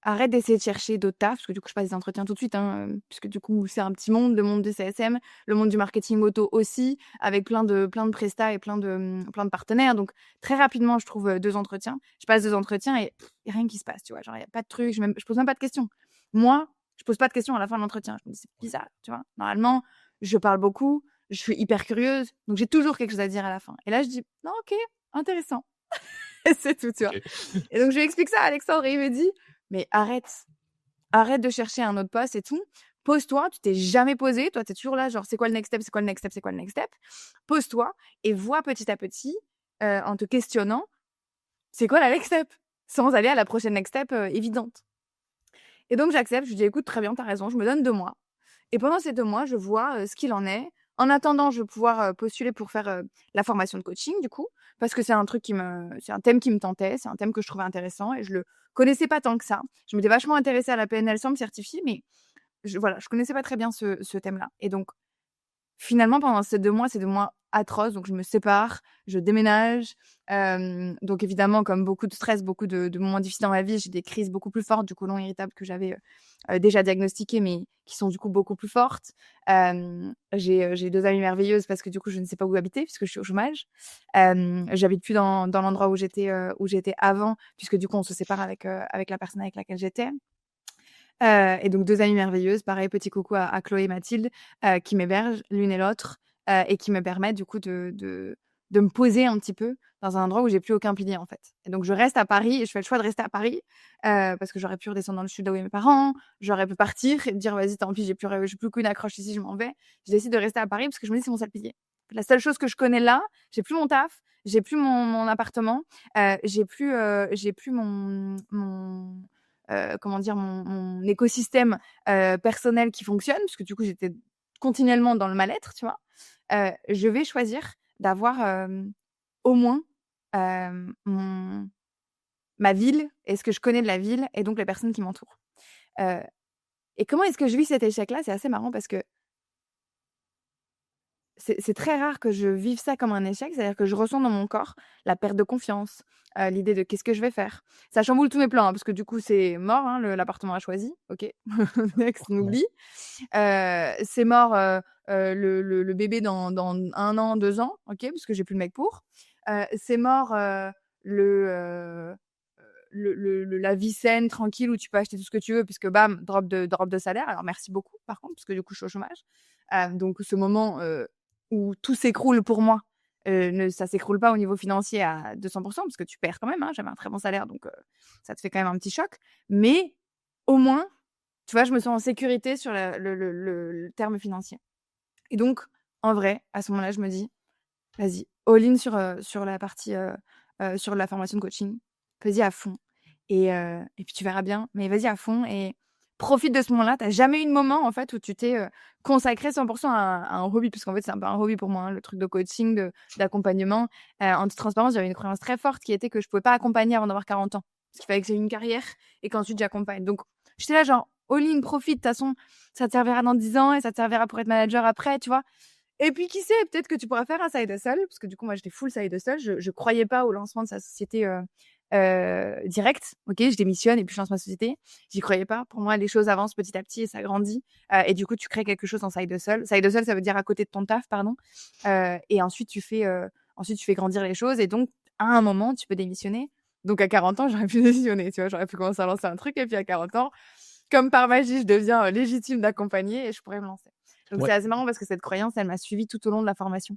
arrête d'essayer de chercher d'autres tafs, parce que du coup, je passe des entretiens tout de suite, hein, puisque du coup, c'est un petit monde, le monde du CSM, le monde du marketing auto aussi, avec plein de prestats et plein de partenaires. Donc très rapidement, je trouve, 2 entretiens. Je passe 2 entretiens et il y a rien qui se passe, tu vois? Genre, il y a pas de truc, je pose même pas de questions. Moi, je pose pas de questions à la fin de l'entretien. Je me dis: «C'est Ouais. bizarre», tu vois? Normalement, je parle beaucoup, je suis hyper curieuse, donc j'ai toujours quelque chose à dire à la fin. Et là, je dis: «Non, OK, intéressant». Et c'est tout, tu vois? OK. Et donc je lui explique ça à Alexandre et il me dit: «Mais arrête de chercher un autre poste et tout. Pose-toi, tu t'es jamais posé. Toi, tu es toujours là, genre, c'est quoi le next step? C'est quoi le next step? C'est quoi le next step? Pose-toi et vois petit à petit, en te questionnant, c'est quoi la next step? Sans aller à la prochaine next step, évidente». Et donc j'accepte, je lui dis: «Écoute, très bien, tu as raison, je me donne 2 mois». Et pendant ces 2 mois, je vois, ce qu'il en est. En attendant, je vais pouvoir, postuler pour faire, la formation de coaching du coup, parce que c'est un thème qui me tentait, c'est un thème que je trouvais intéressant et je le connaissais pas tant que ça. Je m'étais vachement intéressée à la PNL sans me certifier, mais je connaissais pas très bien ce thème-là. Et donc finalement, pendant ces 2 mois, c'est 2 mois atroces, donc je me sépare, je déménage, donc évidemment, comme beaucoup de stress, beaucoup de moments difficiles dans ma vie, j'ai des crises beaucoup plus fortes du côlon irritable que j'avais, déjà diagnostiquées, mais qui sont du coup beaucoup plus fortes. J'ai 2 amies merveilleuses parce que du coup, je ne sais pas où habiter puisque je suis au chômage. J'habite plus dans l'endroit où j'étais avant puisque du coup, on se sépare avec la personne avec laquelle j'étais. Et donc 2 amies merveilleuses, pareil, petit coucou à Chloé et Mathilde, qui m'hébergent l'une et l'autre, et qui me permettent du coup de me poser un petit peu dans un endroit où j'ai plus aucun pilier, en fait. Et donc je reste à Paris et je fais le choix de rester à Paris, parce que j'aurais pu redescendre dans le sud là où il y a mes parents, j'aurais pu partir et me dire: «Vas-y, tant pis, j'ai plus qu'une accroche ici, je m'en vais». Je décide de rester à Paris parce que je me dis: «C'est mon seul pilier». La seule chose que je connais là, j'ai plus mon taf, j'ai plus mon appartement, j'ai plus comment dire? Mon écosystème, personnel qui fonctionne, parce que du coup, j'étais continuellement dans le mal-être, tu vois? Je vais choisir d'avoir, au moins, mon ma ville et ce que je connais de la ville et donc les personnes qui m'entourent. Heu et comment est-ce que je vis cet échec-là? C'est assez marrant parce que c'est très rare que je vive ça comme un échec, c'est-à-dire que je ressens dans mon corps la perte de confiance, l'idée de: «Qu'est-ce que je vais faire?» Ça chamboule tous mes plans, hein, parce que du coup, c'est mort, hein, l'appartement à choisi, OK. Next, on Forcément. oublie. C'est mort, le bébé dans 1 an, 2 ans, OK, parce que j'ai plus le mec pour. C'est mort, le, heu la vie saine, tranquille, où tu peux acheter tout ce que tu veux puisque bam, drop de salaire. Alors merci beaucoup par contre, parce que du coup je suis au chômage. Donc ce moment, où tout s'écroule pour moi, ne ça s'écroule pas au niveau financier à 200 parce que tu perds quand même, hein. J'avais un très bon salaire donc ça te fait quand même un petit choc. Mais au moins, tu vois, je me sens en sécurité sur la le terme financier. Et donc en vrai, à ce moment-là, je me dis: «Vas-y, all in sur la partie, sur la formation de coaching. Vas-y à fond et puis tu verras bien, mais vas-y à fond et profite de ce moment-là». Tu as jamais eu de moment, en fait, où tu t'es, consacrée 100 à un hobby? Parce qu'en fait, c'est un peu un hobby pour moi, hein, le truc de coaching, d'accompagnement. En toute transparence, j'avais une croyance très forte qui était que je pouvais pas accompagner avant d'avoir 40 ans. Parce qu'il fallait que j'ai une carrière et qu'ensuite j'accompagne. Donc j'étais là genre: «All in, profite, de toute façon, ça te servira dans 10 ans et ça te servira pour être manager après», tu vois? Et puis qui sait, peut-être que tu pourras faire un side hustle, parce que du coup moi j'étais full side hustle. Je croyais pas au lancement de sa société, direct. OK, je démissionne et puis je lance ma société. J'y croyais pas. Pour moi, les choses avancent petit à petit et ça grandit, et du coup tu crées quelque chose en side hustle. Side hustle, ça veut dire à côté de ton taf, pardon, et ensuite tu fais grandir les choses et donc à un moment tu peux démissionner. Donc à 40 ans, j'aurais pu démissionner, tu vois? J'aurais pu commencer à lancer un truc et puis à 40 ans, comme par magie, je deviens, légitime d'accompagner et je pourrais me lancer. Donc c'est Ouais. assez marrant parce que cette croyance, elle m'a suivie tout au long de la formation,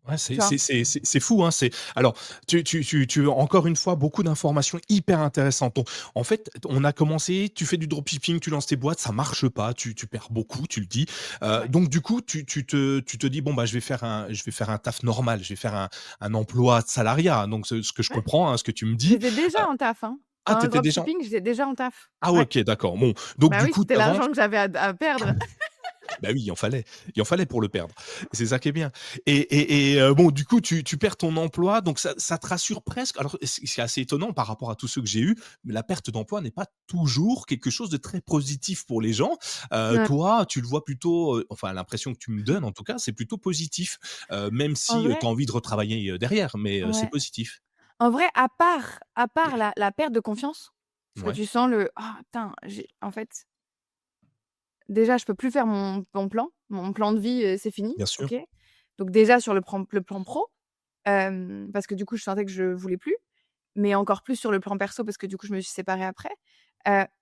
Ouais, tu vois? c'est fou, hein, c'est alors tu encore une fois beaucoup d'informations hyper intéressantes. Donc en fait, on a commencé, tu fais du dropshipping, tu lances tes boîtes, ça marche pas, tu perds beaucoup, tu le dis. Ouais. Donc du coup, tu te dis: «Bon, bah, je vais faire un taf normal, je vais faire un emploi de salariat». Donc ce que je Ouais, comprends, hein, ce que tu me dis. j'étais Heu, déjà en taf, hein. ah, Dans tu le étais déjà dropshipping, j'étais déjà en taf. ah ouais, Ouais. OK, d'accord. Bon, donc Bah du oui, coup, c'était tu avances. l'argent que j'avais à perdre. Bah oui, il en fallait pour le perdre. C'est ça qui est bien. Bon, du coup, tu perds ton emploi, donc ça te rassure presque. Alors, c'est assez étonnant par rapport à tous ceux que j'ai eus, mais la perte d'emploi n'est pas toujours quelque chose de très positif pour les gens. Ouais. Toi, tu le vois plutôt, enfin l'impression que tu me donnes en tout cas, c'est plutôt positif, même En si, tu vrai, as envie de retravailler, derrière, mais, c'est ouais. positif. En vrai, à part la perte de confiance, parce que Ouais, tu sens le: «Ah putain, j'ai en fait, déjà je peux plus faire mon plan de vie, c'est fini». bien sûr. OK. Donc déjà sur le plan pro, parce que du coup je sentais que je voulais plus, mais encore plus sur le plan perso parce que du coup je me suis séparée après.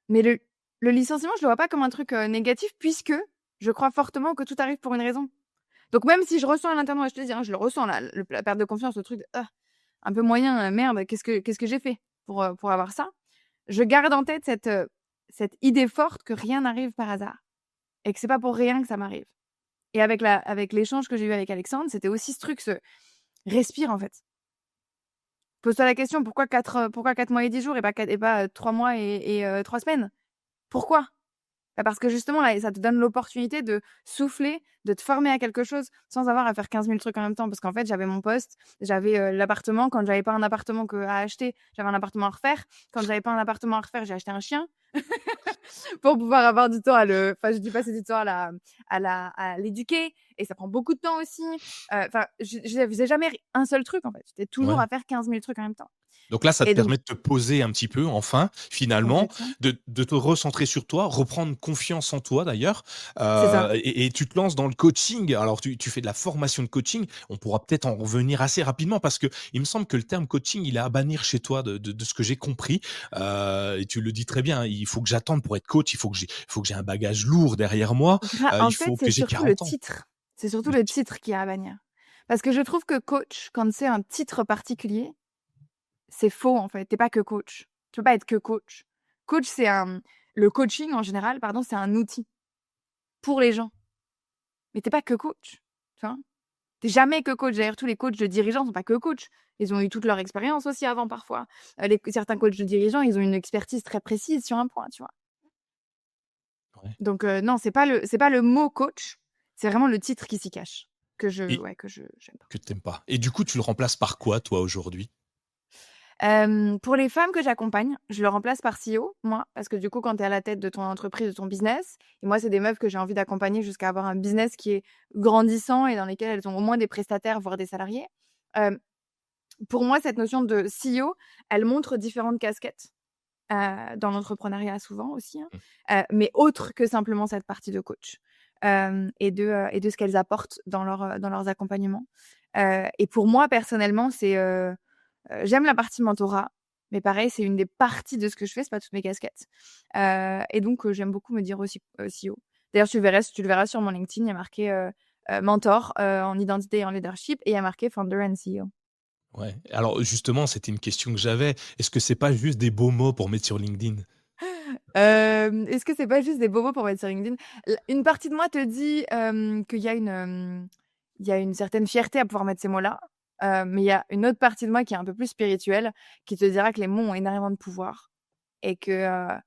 Mais le licenciement, je le vois pas comme un truc, négatif puisque je crois fortement que tout arrive pour une raison. Donc même si je ressens à l'intérieur, moi, je te dis, hein, je le ressens là, la perte de confiance, le truc de «Ah, un peu moyen, merde, qu'est-ce que j'ai fait pour avoir ça?» Je garde en tête cette idée forte que rien n'arrive par hasard et que c'est pas pour rien que ça m'arrive. Et avec l'échange que j'ai eu avec Alexandre, c'était aussi ce truc, respire en fait. Pose-toi la question, pourquoi 4 mois et 10 jours et pas 3 mois et 3 semaines? Pourquoi? Bah, parce que justement là, ça te donne l'opportunité de souffler, de te former à quelque chose sans avoir à faire 15 000 trucs en même temps. Parce qu'en fait, j'avais mon poste, j'avais, l'appartement. Quand j'avais pas un appartement à acheter, j'avais un appartement à refaire. Quand j'avais pas un appartement à refaire, j'ai acheté un chien pour pouvoir avoir du temps enfin, je dis pas c'est du temps à l'éduquer et ça prend beaucoup de temps aussi. Enfin, je faisais jamais un seul truc en fait. J'étais toujours Ouais. à faire 15 000 trucs en même temps Donc là, ça te et donc permet de te poser un petit peu, enfin, finalement, complètement. de te recentrer sur toi, reprendre confiance en toi d'ailleurs, C'est ça. et tu te lances dans le coaching. Alors tu fais de la formation de coaching. On pourra peut-être en revenir assez rapidement parce que il me semble que le terme coaching, il est à bannir chez toi de ce que j'ai compris, et tu le dis très bien, hein, il faut que j'attende pour être coach, il faut que j'ai un bagage lourd derrière moi, En il fait, faut c'est que j'ai surtout le 40 ans. titre. C'est surtout Le le ti titre qui est à bannir. Parce que je trouve que coach, quand c'est un titre particulier, c'est faux, en fait. Tu pas que coach. Tu peux pas être que coach. Coach, le coaching en général, pardon, c'est un outil pour les gens. Mais tu pas que coach, tu vois? Tu jamais que coach. D'ailleurs, tous les coachs de dirigeants sont pas que coach. Ils ont eu toute leur expérience aussi avant parfois. Certains coachs de dirigeants, ils ont une expertise très précise sur un point, tu vois? Ouais. Donc non, c'est pas le mot coach, c'est vraiment le titre qui s'y cache, Et que je j'aime pas. que t'aimes pas. Et du coup, tu le remplaces par quoi toi aujourd'hui? Pour les femmes que j'accompagne, je le remplace par CEO, moi, parce que du coup, quand tu es à la tête de ton entreprise, de ton business et moi, c'est des meufs que j'ai envie d'accompagner jusqu'à avoir un business qui est grandissant et dans lesquels elles ont au moins des prestataires, voire des salariés. Hem, pour moi, cette notion de CEO, elle montre différentes casquettes, dans l'entrepreneuriat souvent aussi, hein, Mmh. mais autre que simplement cette partie de coach, et de ce qu'elles apportent dans leurs accompagnements. Et pour moi, personnellement, j'aime la partie mentorat, mais pareil, c'est une des parties de ce que je fais, c'est pas toutes mes casquettes. Et donc j'aime beaucoup me dire aussi, CEO. D'ailleurs, tu le verras sur mon LinkedIn, il y a marqué, mentor, en identité et en leadership et il y a marqué founder and CEO. Ouais. Alors justement, c'était une question que j'avais. Est-ce que c'est pas juste des beaux mots pour mettre sur LinkedIn? Est-ce que c'est pas juste des bobos pour mettre sur LinkedIn? Une partie de moi te dit, qu'il y a il y a une certaine fierté à pouvoir mettre ces mots-là, mais il y a une autre partie de moi qui est un peu plus spirituelle, qui te dira que les mots ont énormément de pouvoir et que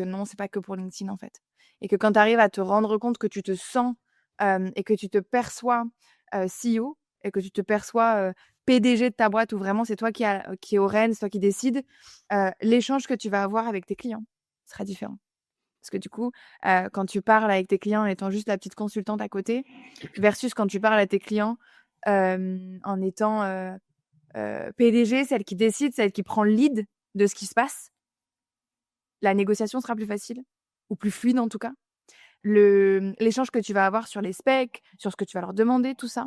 non, c'est pas que pour LinkedIn, en fait. Et que quand tu arrives à te rendre compte que tu te sens, et que tu te perçois, CEO et que tu te perçois, PDG de ta boîte où vraiment c'est toi qui est aux rênes, c'est toi qui décides, l'échange que tu vas avoir avec tes clients sera différent. Parce que du coup, quand tu parles avec tes clients en étant juste la petite consultante à côté, versus quand tu parles à tes clients, en étant, PDG, celle qui décide, celle qui prend le lead de ce qui se passe, la négociation sera plus facile ou plus fluide en tout cas. L'échange que tu vas avoir sur les specs, sur ce que tu vas leur demander, tout ça,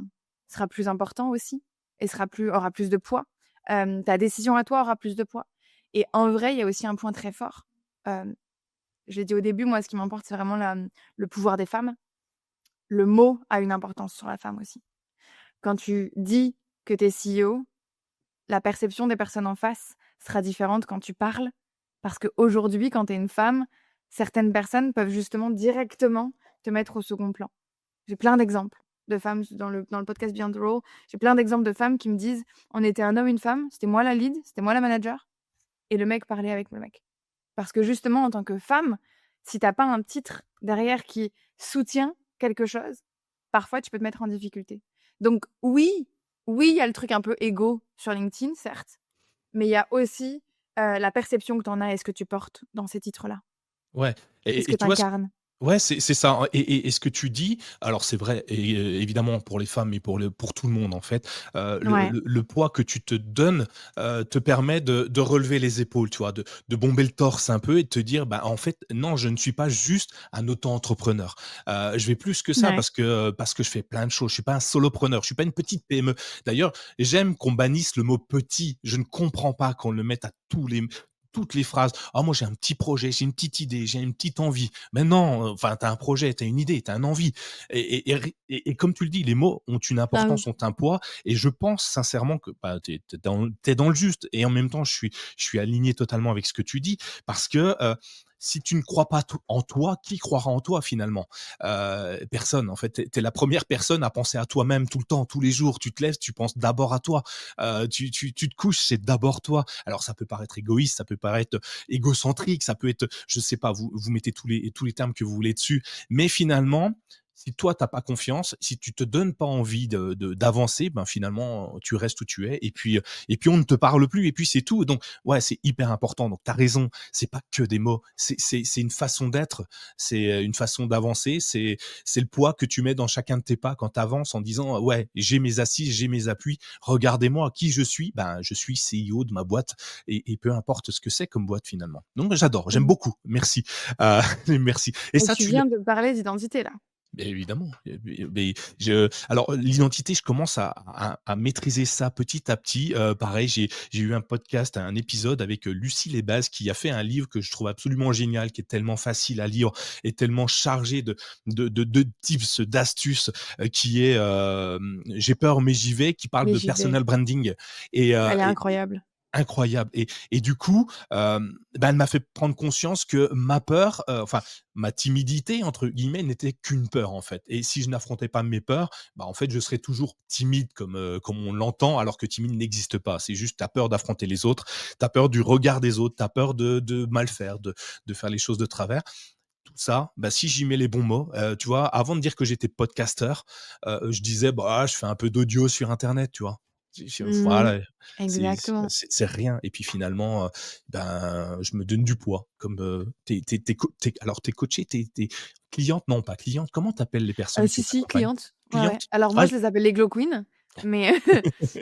sera plus important aussi et aura plus de poids. Ta décision à toi aura plus de poids et en vrai, il y a aussi un point très fort, hem je l'ai dit au début, moi, ce qui m'importe, c'est vraiment le pouvoir des femmes. Le mot a une importance sur la femme aussi. Quand tu dis que tu es CEO, la perception des personnes en face sera différente quand tu parles. Parce qu'aujourd'hui, quand tu es une femme, certaines personnes peuvent justement directement te mettre au second plan. J'ai plein d'exemples de femmes dans le podcast Beyond the Role. J'ai plein d'exemples de femmes qui me disent: «On était un homme, une femme, c'était moi la lead, c'était moi la manager et le mec parlait avec le mec». Parce que justement, en tant que femme, si tu as pas un titre derrière qui soutient quelque chose, parfois tu peux te mettre en difficulté. Donc oui, oui, il y a le truc un peu égo sur LinkedIn, certes, mais il y a aussi, la perception que tu en as et ce que tu portes dans ces titres-là Ouais, et ce et que tu tu vois incarnes. ouais, c'est ça, hein, et ce que tu dis, alors c'est vrai et évidemment pour les femmes, mais pour tout le monde en fait, Ouais, le poids que tu te donnes, te permet de relever les épaules, tu vois? De bomber le torse un peu et de te dire: «Bah, en fait, non, je ne suis pas juste un auto-entrepreneur. Je vais plus que ça ouais, parce que je fais plein de choses. Je suis pas un solopreneur, je suis pas une petite PME». D'ailleurs, j'aime qu'on bannisse le mot «petit». Je ne comprends pas qu'on le mette à tous les toutes les phrases. Ah, moi, j'ai un petit projet, j'ai une petite idée, j'ai une petite envie. Mais non, enfin, tu as un projet, tu as une idée, tu as une envie. Et comme tu le dis, les mots ont une Ah oui. importance, ont un poids. Et je pense sincèrement que bah, t'es dans le juste. Et en même temps, je suis aligné totalement avec ce que tu dis parce que si tu ne crois pas en toi, qui croira en toi finalement? Personne. En fait, tu es la première personne à penser à toi-même tout le temps, tous les jours. Tu te lèves, tu penses d'abord à toi. Tu te couches, c'est d'abord toi. Alors ça peut paraître égoïste, ça peut paraître égocentrique, ça peut être, je sais pas, vous mettez tous les termes que vous voulez dessus, mais finalement, si toi t'as pas confiance, si tu te donnes pas envie d'avancer, ben finalement tu restes où tu es et puis on ne te parle plus et puis c'est tout. Donc ouais, c'est hyper important. Donc t'as raison, c'est pas que des mots, c'est une façon d'être, c'est une façon d'avancer, c'est le poids que tu mets dans chacun de tes pas quand tu avances en disant ouais, j'ai mes assises, j'ai mes appuis, regardez-moi qui je suis, ben je suis CEO de ma boîte et peu importe ce que c'est comme boîte finalement. Donc j'adore, j'aime Mmh. beaucoup. Merci. Euh, merci. Et Et ça tu tu viens de parler d'identité là. Beh, évidemment, mais alors l'identité, je commence à maîtriser ça petit à petit. Pareil, j'ai eu un podcast, un épisode avec, Lucie Lébaz qui a fait un livre que je trouve absolument génial, qui est tellement facile à lire et tellement chargé de tips, d'astuces, qui est, «J'ai peur mais j'y vais», qui parle Mais de j'y vais. personal branding et Elle est incroyable. incroyable et du coup, bah, elle m'a fait prendre conscience que ma peur, enfin ma «timidité» entre guillemets n'était qu'une peur en fait et si je n'affrontais pas mes peurs, bah, en fait je serais toujours timide comme on l'entend alors que timide n'existe pas. C'est juste tu as peur d'affronter les autres, tu as peur du regard des autres, tu as peur de mal faire, de faire les choses de travers. Tout ça, bah, si j'y mets les bons mots, tu vois? Avant de dire que j'étais podcasteur, je disais: «Bah, je fais un peu d'audio sur internet», tu vois? Mmh. Voilà, Exactement. c'est rien et puis finalement, ben, je me donne du poids comme, tu alors tu coachée, tu cliente? Non, pas cliente, comment tu appelles les personnes que Si, tu si, accompagnes? cliente. Ouais, ouais. Cliente? Alors moi, Ah je les appelle les glow queens, mais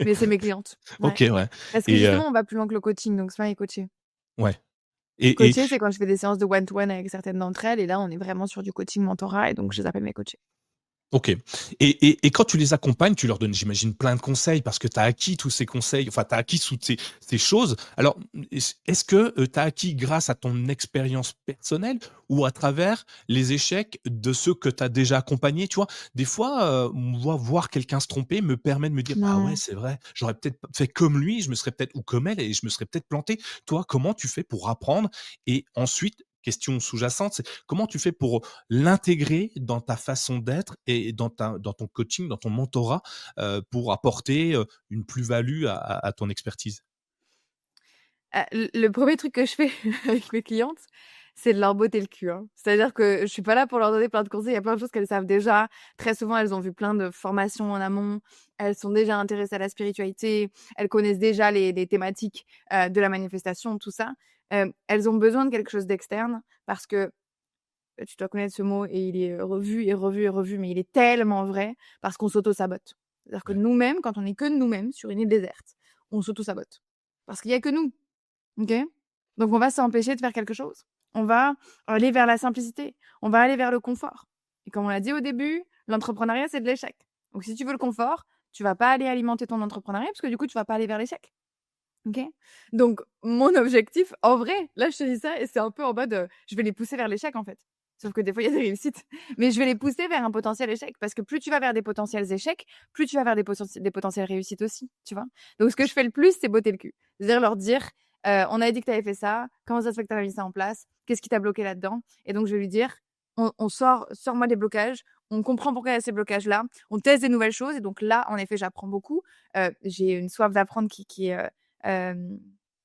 mais c'est mes clientes. Ouais. OK, ouais Parce que et justement, on va plus loin que le coaching, donc c'est pas les coachés. ouais et Coacher, c'est quand je fais des séances de one to one avec certaines d'entre elles et là, on est vraiment sur du coaching mentorat et donc je les appelle mes coachés. OK et quand tu les accompagnes, tu leur donnes, j'imagine, plein de conseils parce que tu as acquis tous ces conseils, enfin, tu as acquis toutes ces choses. Alors, est-ce que, tu as acquis grâce à ton expérience personnelle ou à travers les échecs de ceux que tu as déjà accompagnés? Tu vois? Des fois, moi, voir quelqu'un se tromper me permet de me dire: «Ah ouais, Non. c'est vrai, j'aurais peut-être pas fait comme lui, je me serais peut-être ou comme elle et je me serais peut-être planté». Toi, comment tu fais pour apprendre? Et ensuite, question sous-jacente, c'est comment tu fais pour l'intégrer dans ta façon d'être et dans ton coaching, dans ton mentorat, pour apporter, une plus-value à ton expertise? Le 1er truc que je fais avec mes clientes, c'est de leur botter le cul, hein. C'est-à-dire que je suis pas là pour leur donner plein de conseils, il y a plein de choses qu'elles savent déjà. Très souvent, elles ont vu plein de formations en amont, elles sont déjà intéressées à la spiritualité, elles connaissent déjà les thématiques, de la manifestation, tout ça. Elles ont besoin de quelque chose d'externe parce que, tu dois connaître ce mot et il est revu et revu et revu, mais il est tellement vrai parce qu'on s'auto-sabote. C'est-à-dire que Ouais, nous-mêmes, quand on est que nous-mêmes sur une île déserte, on s'auto-sabote. Parce qu'il y a que nous. OK? Donc on va s'empêcher de faire quelque chose. On va aller vers la simplicité. On va aller vers le confort. Et comme on l'a dit au début, l'entrepreneuriat, c'est de l'échec. Donc si tu veux le confort, tu vas pas aller alimenter ton entrepreneuriat parce que du coup, tu vas pas aller vers l'échec. OK? Donc mon objectif, en vrai, là, je te dis ça et c'est un peu en mode, je vais les pousser vers l'échec, en fait. Sauf que des fois, il y a des réussites. Mais je vais les pousser vers un potentiel échec parce que plus tu vas vers des potentiels échecs, plus tu vas vers des potentielles réussites aussi, tu vois? Donc ce que je fais le plus, c'est botter le cul. C'est-à-dire leur dire: «On avait dit que tu avais fait ça, comment ça se fait que tu as mis ça en place? Qu'est-ce qui t'a bloqué là-dedans?» Et donc je vais lui dire: «On sors-moi des blocages, on comprend pourquoi il y a ces blocages-là, on teste des nouvelles choses» et donc là, en effet, j'apprends beaucoup. J'ai une soif d'apprendre qui est, hem,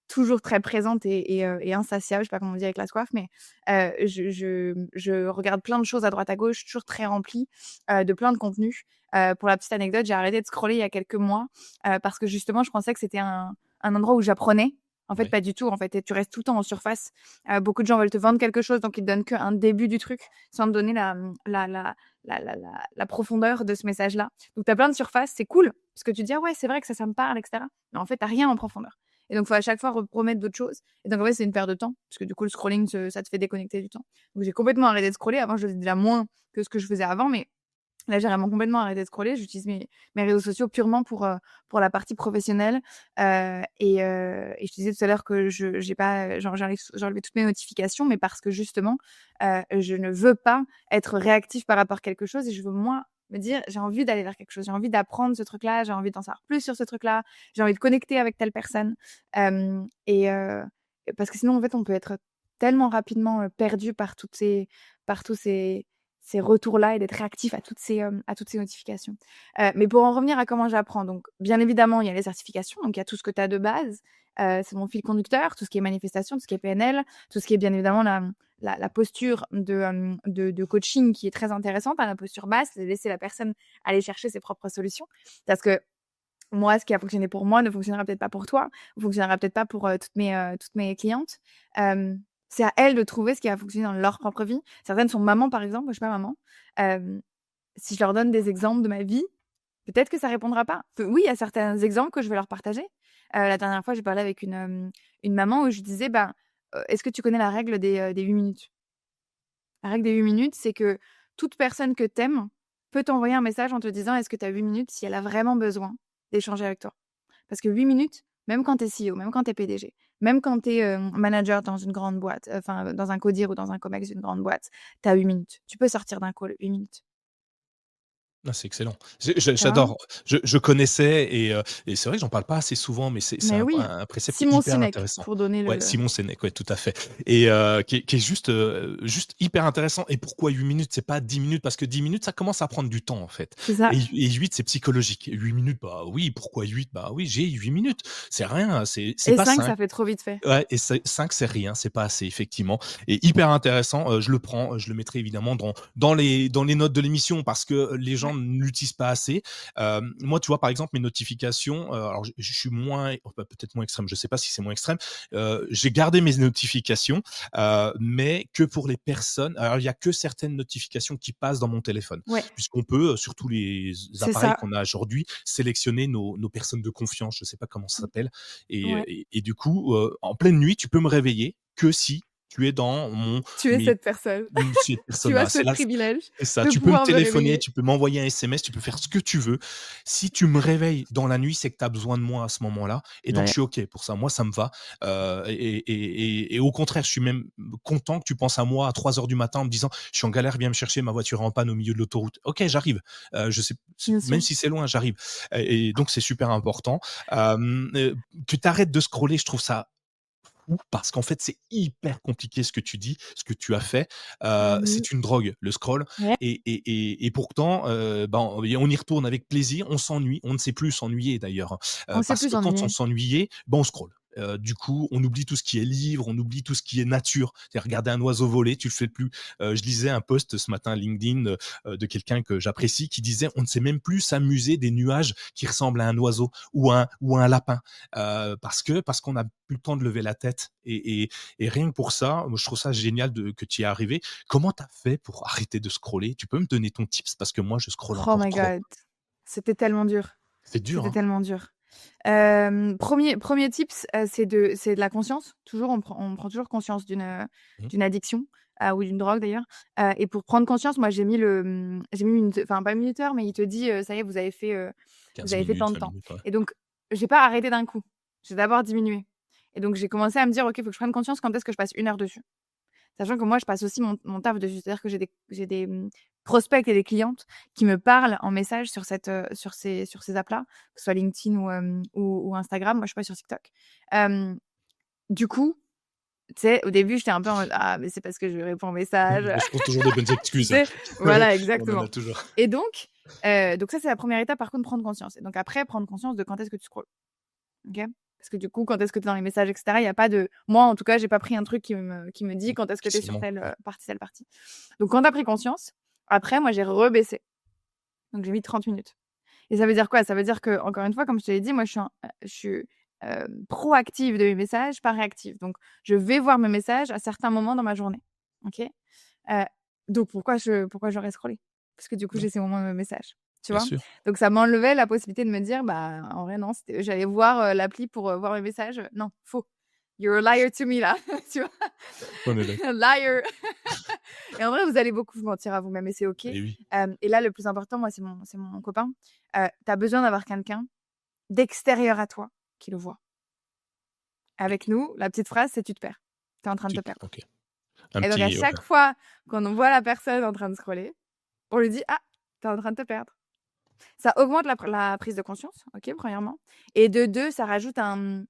toujours très présente et insatiable, je sais pas comment on dit avec la soif, mais je regarde plein de choses à droite à gauche, toujours très remplie, de plein de contenus. Pour la petite anecdote, j'ai arrêté de scroller il y a quelques mois, parce que justement je pensais que c'était un endroit où j'apprenais. En fait, ouais, pas du tout, en fait et tu restes tout le temps en surface. Beaucoup de gens veulent te vendre quelque chose, donc ils te donnent qu'un début du truc, sans te donner la profondeur de ce message-là. Donc tu as plein de surface, c'est cool, parce que tu te dis: «Ah ouais, c'est vrai que ça me parle» et cetera. Mais en fait, tu as rien en profondeur. Et donc, il faut à chaque fois repromettre d'autres choses. Et donc, en fait, c'est une perte de temps, parce que du coup, le scrolling, ça te fait déconnecter du temps. Donc, j'ai complètement arrêté de scroller. Avant, je faisais déjà moins que ce que je faisais avant, mais Là, j'ai vraiment complètement arrêté de scroller. J'utilise mes réseaux sociaux purement pour la partie professionnelle. Et je te disais tout à l'heure que j'ai pas j'ai enlevé toutes mes notifications, mais parce que justement, je ne veux pas être réactive par rapport à quelque chose et je veux moi me dire: «J'ai envie d'aller vers quelque chose, j'ai envie d'apprendre ce truc-là, j'ai envie d'en savoir plus sur ce truc-là, j'ai envie de connecter avec telle personne». Parce que sinon, en fait, on peut être tellement rapidement, perdu par tous ces retours-là et d'être réactif à toutes ces notifications. Mais pour en revenir à comment j'apprends, donc bien évidemment, il y a les certifications, donc il y a tout ce que tu as de base, c'est mon fil conducteur, tout ce qui est manifestation, tout ce qui est PNL, tout ce qui est bien évidemment la posture de coaching qui est très intéressante, hein, la posture basse, c'est de laisser la personne aller chercher ses propres solutions. Parce que moi, ce qui a fonctionné pour moi ne fonctionnera peut-être pas pour toi, ne fonctionnera peut-être pas pour, toutes mes clientes. C'est à elles de trouver ce qui va fonctionner dans leur propre vie. Certaines sont mamans, par exemple, moi je suis pas maman. Hem, Si je leur donne des exemples de ma vie, peut-être que ça répondra pas. Oui, il y a certains exemples que je vais leur partager. La dernière fois, j'ai parlé avec une maman où je disais: «Ben, est-ce que tu connais la règle des 8 minutes?» La règle des 8 minutes, c'est que toute personne que tu aimes peut t'envoyer un message en te disant: «Est-ce que tu as 8 minutes?» si elle a vraiment besoin d'échanger avec toi. Parce que 8 minutes, même quand tu es CEO, même quand tu es PDG, même quand tu es, manager dans une grande boîte, enfin, dans un codir ou dans un comex d'une grande boîte, tu as 8 minutes. Tu peux sortir d'un call 8 minutes. Ah, c'est excellent. Tu vois? J'adore. Je connaissais et c'est vrai que j'en parle pas assez souvent, mais c'est Mais oui, un précepte Simon hyper Sinek intéressant. pour donner Ouais, le Simon Sénèque, ouais, tout à fait et qui est juste, juste hyper intéressant et pourquoi 8 minutes? C'est pas 10 minutes? Parce que 10 minutes, ça commence à prendre du temps, en fait c'est ça. et 8, c'est psychologique. 8 minutes, bah, oui, pourquoi 8? Bah, oui, j'ai 8 minutes. C'est rien, c'est Et pas 5, 5. ça fait trop vite fait. Ouais et c'est 5 c'est rien, c'est pas assez effectivement et hyper intéressant, je le prends, je le mettrai évidemment dans les notes de l'émission parce que les gens Ouais, ne l'utilisent pas assez. Moi, tu vois, par exemple, mes notifications, alors je suis moins peut-être moins extrême, je sais pas si c'est moins extrême. J'ai gardé mes notifications, mais que pour les personnes alors il y a que certaines notifications qui passent dans mon téléphone, ouais, puisqu'on peut, sur tous les c'est appareils ça. qu'on a aujourd'hui, sélectionner nos personnes de confiance, je sais pas comment ça Mmh, s'appelle ouais. et du coup, en pleine nuit, tu peux me réveiller que si tu es dans mon Tu es mes cette personne. cette Tu as personne-là. ce C'est là privilège c'est ça. de Tu peux me pouvoir me téléphoner, réveiller. tu peux m'envoyer un SMS, tu peux faire ce que tu veux. Si tu me réveilles dans la nuit, c'est que tu as besoin de moi à ce moment-là et donc je Ouais. suis OK pour ça. Moi, ça me va, et au contraire, je suis même content que tu penses à moi à 3 heures du matin en me disant: «Je suis en galère, viens me chercher, ma voiture est en panne au milieu de l'autoroute». OK, j'arrive. Je sais Bien même sûr. si c'est loin, j'arrive et donc c'est super important. Que tu arrêtes de scroller, je trouve ça fou parce qu'en fait, c'est hyper compliqué ce que tu dis, ce que tu as fait. Mmh. C'est une drogue, le scroll Ouais. et pourtant, ben, on y retourne avec plaisir, on s'ennuie, on ne sait plus s'ennuyer d'ailleurs, hein, On sait parce plus que quand on s'ennuyer. s'ennuyait, ben, on scrolle. Du coup, on oublie tout ce qui est livre, on oublie tout ce qui est nature. C'est regarder un oiseau voler, tu le fais plus. Je lisais un post ce matin LinkedIn, de quelqu'un que j'apprécie qui disait: «On ne sait même plus s'amuser des nuages qui ressemblent à un oiseau ou à un lapin». Parce qu'on a plus le temps de lever la tête et rien que pour ça, moi, je trouve ça génial que tu y es arrivé. Comment tu as fait pour arrêter de scroller? Tu peux me donner ton tips? Parce que moi, je scrolle Oh encore my trop. god, c'était tellement dur, C'est dur, c'était hein? tellement dur. 1er tips, c'est de la conscience. Toujours, on prend toujours conscience Mmh. d'une addiction, ou d'une drogue d'ailleurs, et pour prendre conscience, moi j'ai mis enfin pas minuteur, mais il te dit, «Ça y est, vous 15 avez fait tant minutes, de 20 temps», minutes, ouais. et donc j'ai pas arrêté d'un coup. J'ai d'abord diminué et donc j'ai commencé à me dire: «OK, il faut que je prenne conscience quand est-ce que je passe 1 heure dessus». Sachant que moi, je passe aussi mon taf dessus. C'est-à-dire que j'ai des, prospects et des clientes qui me parlent en message sur ces apps-là, que ce soit LinkedIn ou Instagram. Moi, je suis pas sur TikTok. Hem, du coup, tu sais, au début, j'étais un peu en mode: «Ah, mais c'est parce que je réponds aux messages», Je trouve toujours des bonnes tu excuses, hein. sais? Voilà, On en exactement. a toujours. Et donc ça, c'est la première étape, par contre, prendre conscience. Et donc après, prendre conscience de quand est-ce que tu scrolles. OK? Parce que du coup, quand est-ce que tu es dans les messages et cetera, il y a pas de moi, en tout cas, j'ai pas pris un truc qui me dit quand est-ce que tu es sur Seulement, telle, ouais. partie, telle partie. Donc quand tu as pris conscience, après moi, j'ai rebaissé. Donc j'ai mis 30 minutes. Et ça veut dire quoi? Ça veut dire que encore une fois, comme je te l'ai dit, moi je suis, proactive de mes messages, pas réactive. Donc je vais voir mes messages à certains moments dans ma journée. OK? Donc pourquoi j'aurais scrollé? Parce que du coup, Non, j'ai ces moments de messages, tu bien vois? sûr. Donc ça m'enlevait la possibilité de me dire: «Bah, en vrai non, j'allais voir, l'appli pour, voir mes messages». Non, faux. You're a liar to me là, tu vois? On est d'accord. Liar. Et en vrai, vous allez beaucoup vous mentir à vous-même et c'est OK. Et oui, Et là, le plus important, moi, c'est mon copain. Tu as besoin d'avoir quelqu'un d'extérieur à toi qui le voit. Avec nous, la petite phrase, c'est: «Tu te perds. Tu es en train de te perdre». OK. Un Et donc à petit chaque fois qu'on voit la personne en train de scroller, on lui dit: «Ah, tu es en train de te perdre». Ça augmente la prise de conscience, OK, premièrement. Et de 2, ça rajoute hem,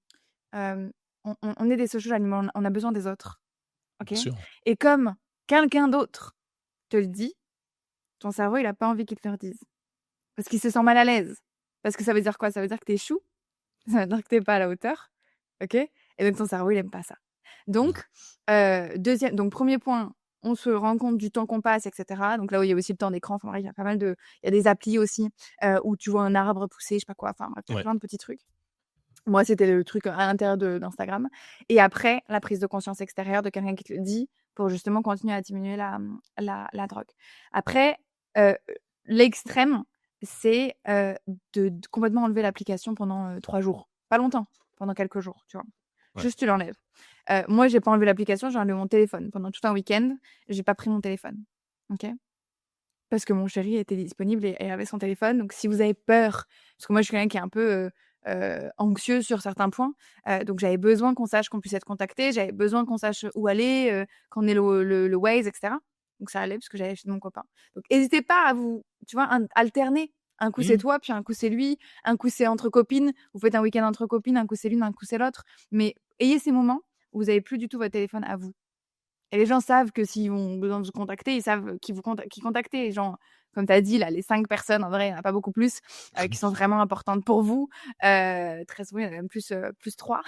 on est des social animals, on a besoin des autres, OK? bien sûr. Et comme quelqu'un d'autre te le dit, ton cerveau, il a pas envie qu'il te le redise. Parce qu'il se sent mal à l'aise. Parce que ça veut dire quoi? Ça veut dire que tu échoues, ça veut dire que tu es pas à la hauteur, OK? Et donc ton cerveau, il aime pas ça. Mmh. Donc, 2e donc 1er point, on se rend compte du temps qu'on passe et cetera. Donc là où il y a aussi le temps d'écran, enfin bref, il y a pas mal de il y a des applis aussi, où tu vois un arbre pousser, je sais pas quoi, enfin bref, il y a Ouais. plein de petits trucs. Moi, c'était le truc à l'intérieur d'Instagram. Et après, la prise de conscience extérieure de quelqu'un qui te le dit pour justement continuer à diminuer la drogue. Après, heu, l'extrême, c'est, de complètement enlever l'application pendant, 3 jours. Pas longtemps, pendant quelques jours, tu vois? Ouais. Juste tu l'enlèves. Moi, j'ai pas enlevé l'application, j'ai enlevé mon téléphone. Pendant tout un week-end, j'ai pas pris mon téléphone. OK? Parce que mon chéri était disponible et avait son téléphone. Donc si vous avez peur, parce que moi je suis quelqu'un qui est un peu, anxieux sur certains points, donc j'avais besoin qu'on sache qu'on puisse être contacté, j'avais besoin qu'on sache où aller, qu'on ait le Waze et cetera. Donc ça allait parce que j'allais chez mon copain. Donc hésitez pas à vous, tu vois, alterner. Un coup c'est Mmh. toi, puis un coup c'est lui, un coup c'est entre copines, vous faites un week-end entre copines, un coup c'est l'une, un coup c'est l'autre. Mais ayez ces moments où vous avez plus du tout votre téléphone à vous. Et les gens savent que s'ils ont besoin de vous contacter, ils savent qui contacter. Les gens, comme tu as dit là, les 5 personnes, en vrai, il y en a pas beaucoup plus, qui sont vraiment importantes pour vous. Très souvent, il y en a même plus 3.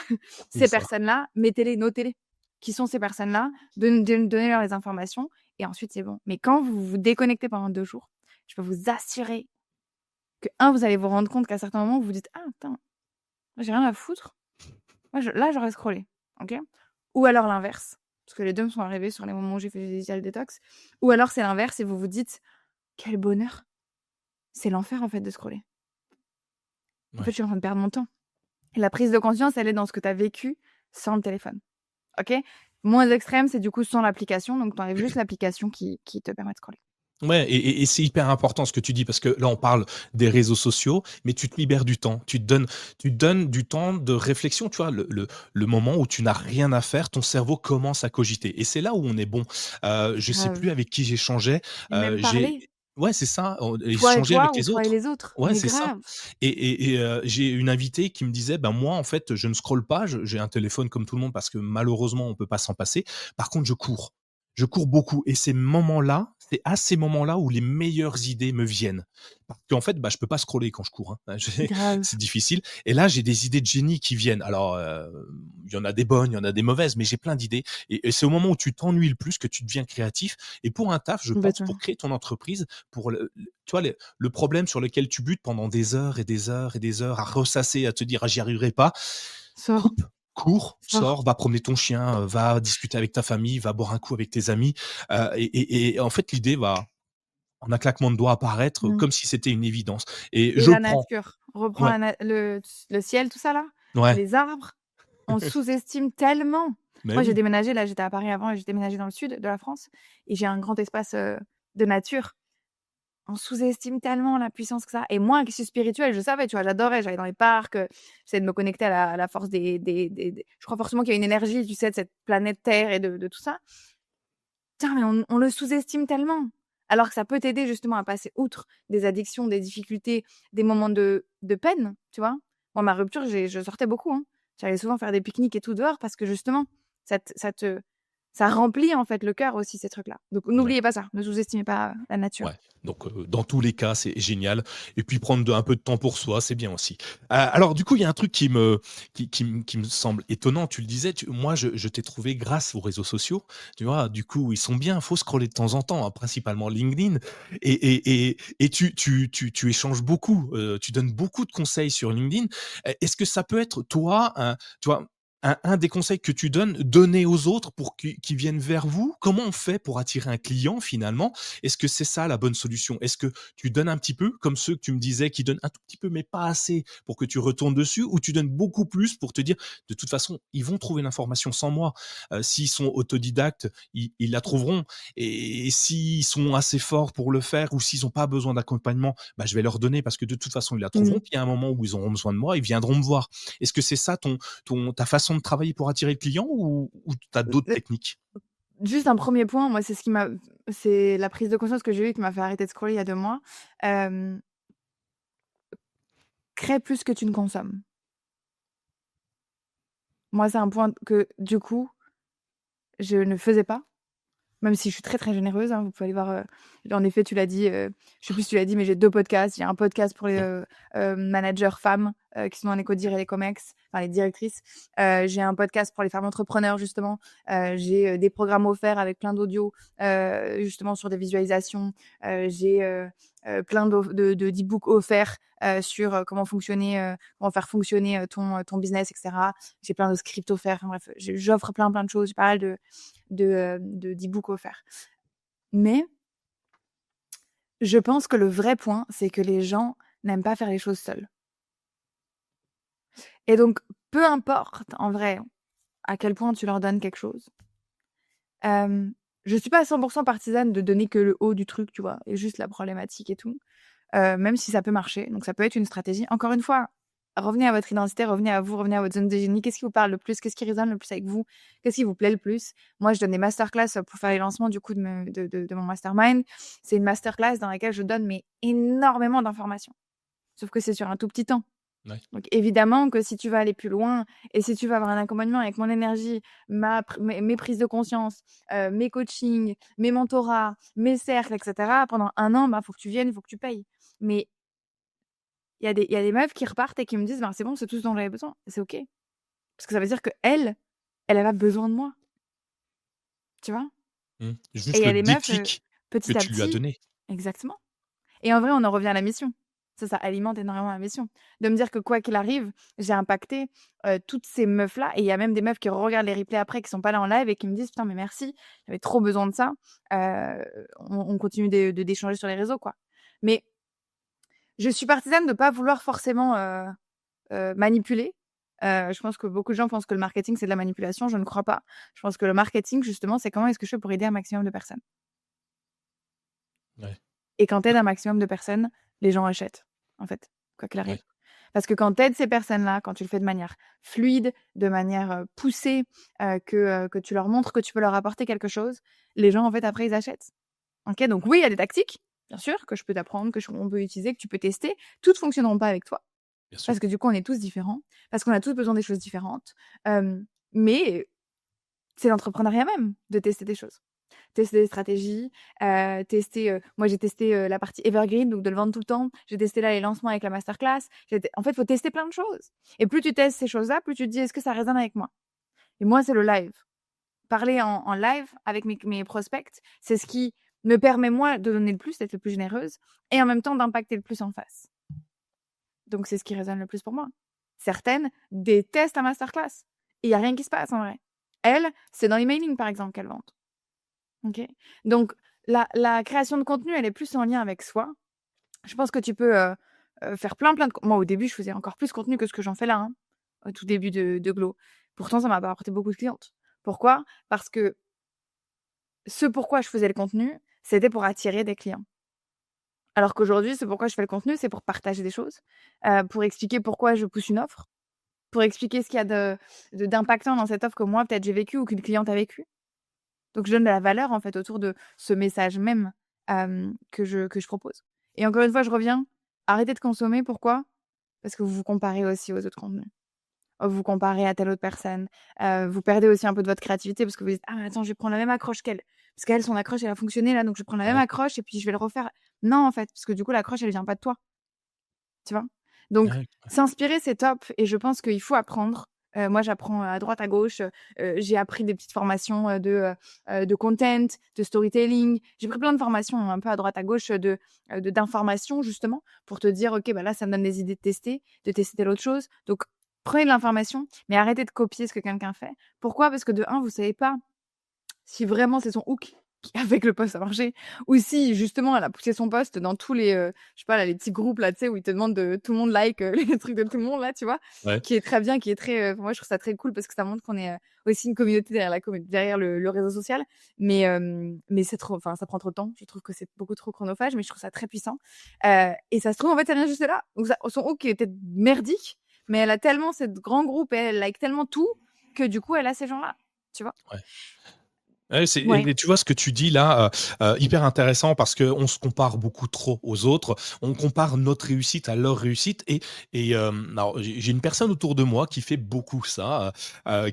C'est Ces ça. personnes-là, mettez-les, notez-les. Qui sont ces personnes-là? Donnez-leur les informations et ensuite c'est bon. Mais quand vous vous déconnectez pendant 2 jours, je peux vous assurer que vous allez vous rendre compte qu'à certains moments, vous vous dites: «Ah attends, moi j'ai rien à foutre. Moi je là, j'aurais scrollé». OK? Ou alors l'inverse, parce que les 2 me sont arrivés sur les moments où j'ai fait des digital détox. Ou alors c'est l'inverse et vous vous dites: «Quel bonheur, c'est l'enfer en fait de scroller. En fait, Ouais. je suis en train de perdre mon temps». Et la prise de conscience, elle est dans ce que tu as vécu sans le téléphone. OK? Moins extrême, c'est du coup sans l'application, donc tu enlèves juste l'application qui te permet de scroller. Ouais, et c'est hyper important ce que tu dis parce que là, on parle des réseaux sociaux, mais tu te libères du temps. Tu te donnes du temps de réflexion, tu vois? Le moment où tu n'as rien à faire, ton cerveau commence à cogiter et c'est là où on est bon. Je sais Grave. plus avec qui j'échangeais, Et même j'ai parler, ouais, c'est ça, on toi et échanger toi avec ou les toi et autres. les autres, Ouais, mais c'est ça grave. j'ai une invitée qui me disait: «Ben, moi, en fait, je ne scrolle pas, je j'ai un téléphone comme tout le monde parce que malheureusement, on peut pas s'en passer. Par contre, je cours». Je cours beaucoup et c'est à ces moments-là où les meilleures idées me viennent. Parce qu'en fait, bah, je peux pas scroller quand je cours, hein. Grave. C'est difficile et là, j'ai des idées de génie qui viennent. Alors, il y en a des bonnes, il y en a des mauvaises, mais j'ai plein d'idées et c'est au moment où tu t'ennuies le plus que tu deviens créatif et pour un taf, je pense, pour Complètement. créer ton entreprise, pour tu vois, le problème sur lequel tu butes pendant des heures et des heures et des heures à ressasser, à te dire: «Ah, j'y arriverai pas», Sors, coupe, cours, sors. sors, va promener ton chien, va discuter avec ta famille, va boire un coup avec tes amis, et en fait, l'idée va, en un claquement de doigts, apparaître Mmh. comme si c'était une évidence et Et je le la prends. nature, reprends Ouais, le ciel, tout ça là, ouais, les arbres, on sous-estime tellement. mais Moi, j'ai oui, déménagé, là, j'étais à Paris avant et j'ai déménagé dans le sud de la France et j'ai un grand espace, de nature. On sous-estime tellement la puissance que ça a et moi qui suis spirituelle, je savais, tu vois? J'adorais, j'allais dans les parcs, j'essayais de me connecter à la force des je crois forcément qu'il y a une énergie, tu sais, de cette planète Terre et de tout ça. Putain, mais on le sous-estime tellement! Alors que ça peut t'aider justement à passer outre des addictions, des difficultés, des moments de peine, tu vois? Moi, ma rupture, je sortais beaucoup, hein. J'allais souvent faire des pique-niques et tout dehors parce que justement, ça remplit en fait le cœur aussi ces trucs-là. Donc ouais. n'oubliez pas ça, ne sous-estimez pas, la Ouais, nature. donc dans tous les cas, c'est génial et puis prendre un peu de temps pour soi, c'est bien aussi. Alors du coup, il y a un truc qui me semble étonnant, tu le disais, moi je t'ai trouvé grâce aux réseaux sociaux, tu vois? Du coup, ils sont bien, faut scroller de temps en temps, hein, principalement LinkedIn et tu échanges beaucoup, tu donnes beaucoup de conseils sur LinkedIn. Est-ce que ça peut être toi, tu vois? un des conseils que tu donnes, donner aux autres pour qu'ils viennent vers vous? Comment on fait pour attirer un client finalement? Est-ce que c'est ça la bonne solution? Est-ce que tu donnes un petit peu comme ceux que tu me disais qui donnent un tout petit peu mais pas assez pour que tu retournes dessus? Ou tu donnes beaucoup plus pour te dire: «De toute façon, ils vont trouver l'information sans moi. S'ils sont autodidactes, ils la trouveront et s'ils sont assez forts pour le faire ou s'ils ont pas besoin d'accompagnement, bah, je vais leur donner parce que de toute façon ils la trouveront. Mmh. Puis à un moment où ils auront besoin de moi, ils viendront me voir». Est-ce que c'est ça ta façon de travailler pour attirer le client ou tu as d'autres techniques? Juste un premier point, moi, c'est la prise de conscience que j'ai eue qui m'a fait arrêter de scroller il y a 2 mois. Hem, Crée plus que tu ne consommes. Moi, c'est un point que, du coup, je ne faisais pas. Même si je suis très, très généreuse, hein, vous pouvez aller voir, en effet, tu l'as dit, je sais plus si tu l'as dit, mais j'ai 2 podcasts. Il y a un podcast pour les, Mmh. managers femmes, qui sont dans les codir et les comex, enfin les directrices. J'ai un podcast pour les femmes entrepreneurs justement. J'ai, des programmes offerts avec plein d'audios, justement sur des visualisations. J'ai, plein d'e-books offerts, sur, comment faire fonctionner, ton business et cetera. J'ai plein de scripts offerts, enfin bref, j'offre plein, plein de choses. J'ai pas mal d'e-books offerts. Mais je pense que le vrai point, c'est que les gens n'aiment pas faire les choses seuls. Et donc, peu importe en vrai à quel point tu leur donnes quelque chose, je suis pas à 100 partisane de donner que le haut du truc, tu vois? Et juste la problématique et tout, même si ça peut marcher. Donc ça peut être une stratégie. Encore une fois, revenez à votre identité, revenez à vous, revenez à votre zone de génie. Qu'est-ce qui vous parle le plus? Qu'est-ce qui résonne le plus avec vous? Qu'est-ce qui vous plaît le plus? Moi, je donne des masterclass pour faire les lancements du coup de mon mastermind. C'est une masterclass dans laquelle je donne mais énormément d'informations. Sauf que c'est sur un tout petit temps. Ouais. Donc évidemment que si tu vas aller plus loin et si tu vas avoir un accompagnement avec mon énergie, mes prises de conscience, mes coachings, mes mentorats, mes cercles, et cetera, pendant 1 an, bah, faut que tu viennes, il faut que tu payes. Mais il y a des meufs qui repartent et qui me disent: «Ben, c'est bon, c'est tout ce dont j'avais besoin» et c'est OK. Parce que ça veut dire qu'elle a pas besoin de moi, tu vois? Mmh. Et il Juste y a le des meufs, déclic que petit à tu lui as petit donné. exactement. Et en vrai, on en revient à la mission. Ça alimente énormément la mission. De me dire que quoi qu'il arrive, j'ai impacté, toutes ces meufs-là et il y a même des meufs qui regardent les replays après, qui sont pas là en live et qui me disent: «Putain, mais merci, j'avais trop besoin de ça». On continue d'échanger sur les réseaux, quoi. Mais je suis partisane de pas vouloir forcément, manipuler. Je pense que beaucoup de gens pensent que le marketing, c'est de la manipulation. Je ne crois pas. Je pense que le marketing, justement, c'est comment est-ce que je fais pour aider un maximum de personnes? Ouais, Et quand tu aides un maximum de personnes, les gens achètent, en fait, quoi qu'il arrive. ouais. Parce que quand tu aides ces personnes-là, quand tu le fais de manière fluide, de manière, poussée, que tu leur montres que tu peux leur apporter quelque chose, les gens, en fait, après, ils achètent. OK? Donc oui, il y a des tactiques, bien sûr, que je peux t'apprendre, on peut utiliser, que tu peux tester. Toutes fonctionneront pas avec toi, Bien sûr. parce que du coup, on est tous différents, parce qu'on a tous besoin des choses différentes. Mais c'est l'entrepreneuriat même de tester des choses. Tester des stratégies, moi j'ai testé, la partie evergreen, donc de le vendre tout le temps. J'ai testé là les lancements avec la masterclass. En fait, il faut tester plein de choses et plus tu testes ces choses-là, plus tu te dis: «Est-ce que ça résonne avec moi?» Et moi, c'est le live. Parler en live avec mes prospects, c'est ce qui me permet moi de donner le plus, d'être le plus généreuse et en même temps d'impacter le plus en face. Donc c'est ce qui résonne le plus pour moi. Certaines détestent la masterclass et il y a rien qui se passe en vrai. Elles, c'est dans l'emailing par exemple qu'elles vendent. OK. Donc la création de contenu, elle est plus en lien avec soi. Je pense que tu peux, faire plein de moi, au début, je faisais encore plus de contenu que ce que j'en fais là, hein, au tout début de Glow. Pourtant, ça m'a pas apporté beaucoup de clientes. Pourquoi? Parce que ce pourquoi je faisais le contenu, c'était pour attirer des clients. Alors qu'aujourd'hui, ce pourquoi je fais le contenu, c'est pour partager des choses, pour expliquer pourquoi je pousse une offre, pour expliquer ce qu'il y a d'impactant dans cette offre que moi, peut-être, j'ai vécu ou qu'une cliente a vécu. Donc je donne de la valeur, en fait, autour de ce message même, que je propose. Et encore une fois, je reviens, arrêtez de consommer. Pourquoi? Parce que vous vous comparez aussi aux autres contenus. Vous vous comparez à telle autre personne, vous perdez aussi un peu de votre créativité parce que vous dites: «Ah mais attends, je vais prendre la même accroche qu'elle, parce qu'elle, son accroche, elle a fonctionné là, donc je vais prendre la même Ouais, accroche et puis je vais le refaire». Non, en fait, parce que du coup, l'accroche, elle vient pas de toi, tu vois? Donc ouais, s'inspirer, c'est top et je pense qu'il faut apprendre. Moi, j'apprends à droite, à gauche, j'ai appris des petites formations, de content, de storytelling. J'ai pris plein de formations un peu à droite, à gauche, d'informations justement pour te dire: «OK, bah, là, ça me donne des idées de tester telle autre chose». Donc Prenez de l'information, mais arrêtez de copier ce que quelqu'un fait. Pourquoi? Parce que de un, vous savez pas si vraiment c'est son hook qui a fait que le post a marché ou si justement elle a poussé son post dans tous les, je sais pas là, les petits groupes là, tu sais, où ils te demandent de tout le monde like, les trucs de tout le monde là, tu vois? Ouais. Qui est très bien, qui est très, moi je trouve ça très cool parce que ça montre qu'on est, aussi une communauté derrière derrière le réseau social. Mais c'est trop enfin ça prend trop de temps. Je trouve que c'est beaucoup trop chronophage, mais je trouve ça très puissant. Et ça se trouve en fait ça vient juste de là. Donc ça son hook était merdique, mais elle a tellement cette grand groupe et elle like tellement tout que du coup elle a ces gens-là, tu vois? Ouais. Ouais, Ouais. et tu vois ce que tu dis là, hyper intéressant parce qu'on se compare beaucoup trop aux autres. On compare notre réussite à leur réussite alors j'ai une personne autour de moi qui fait beaucoup ça,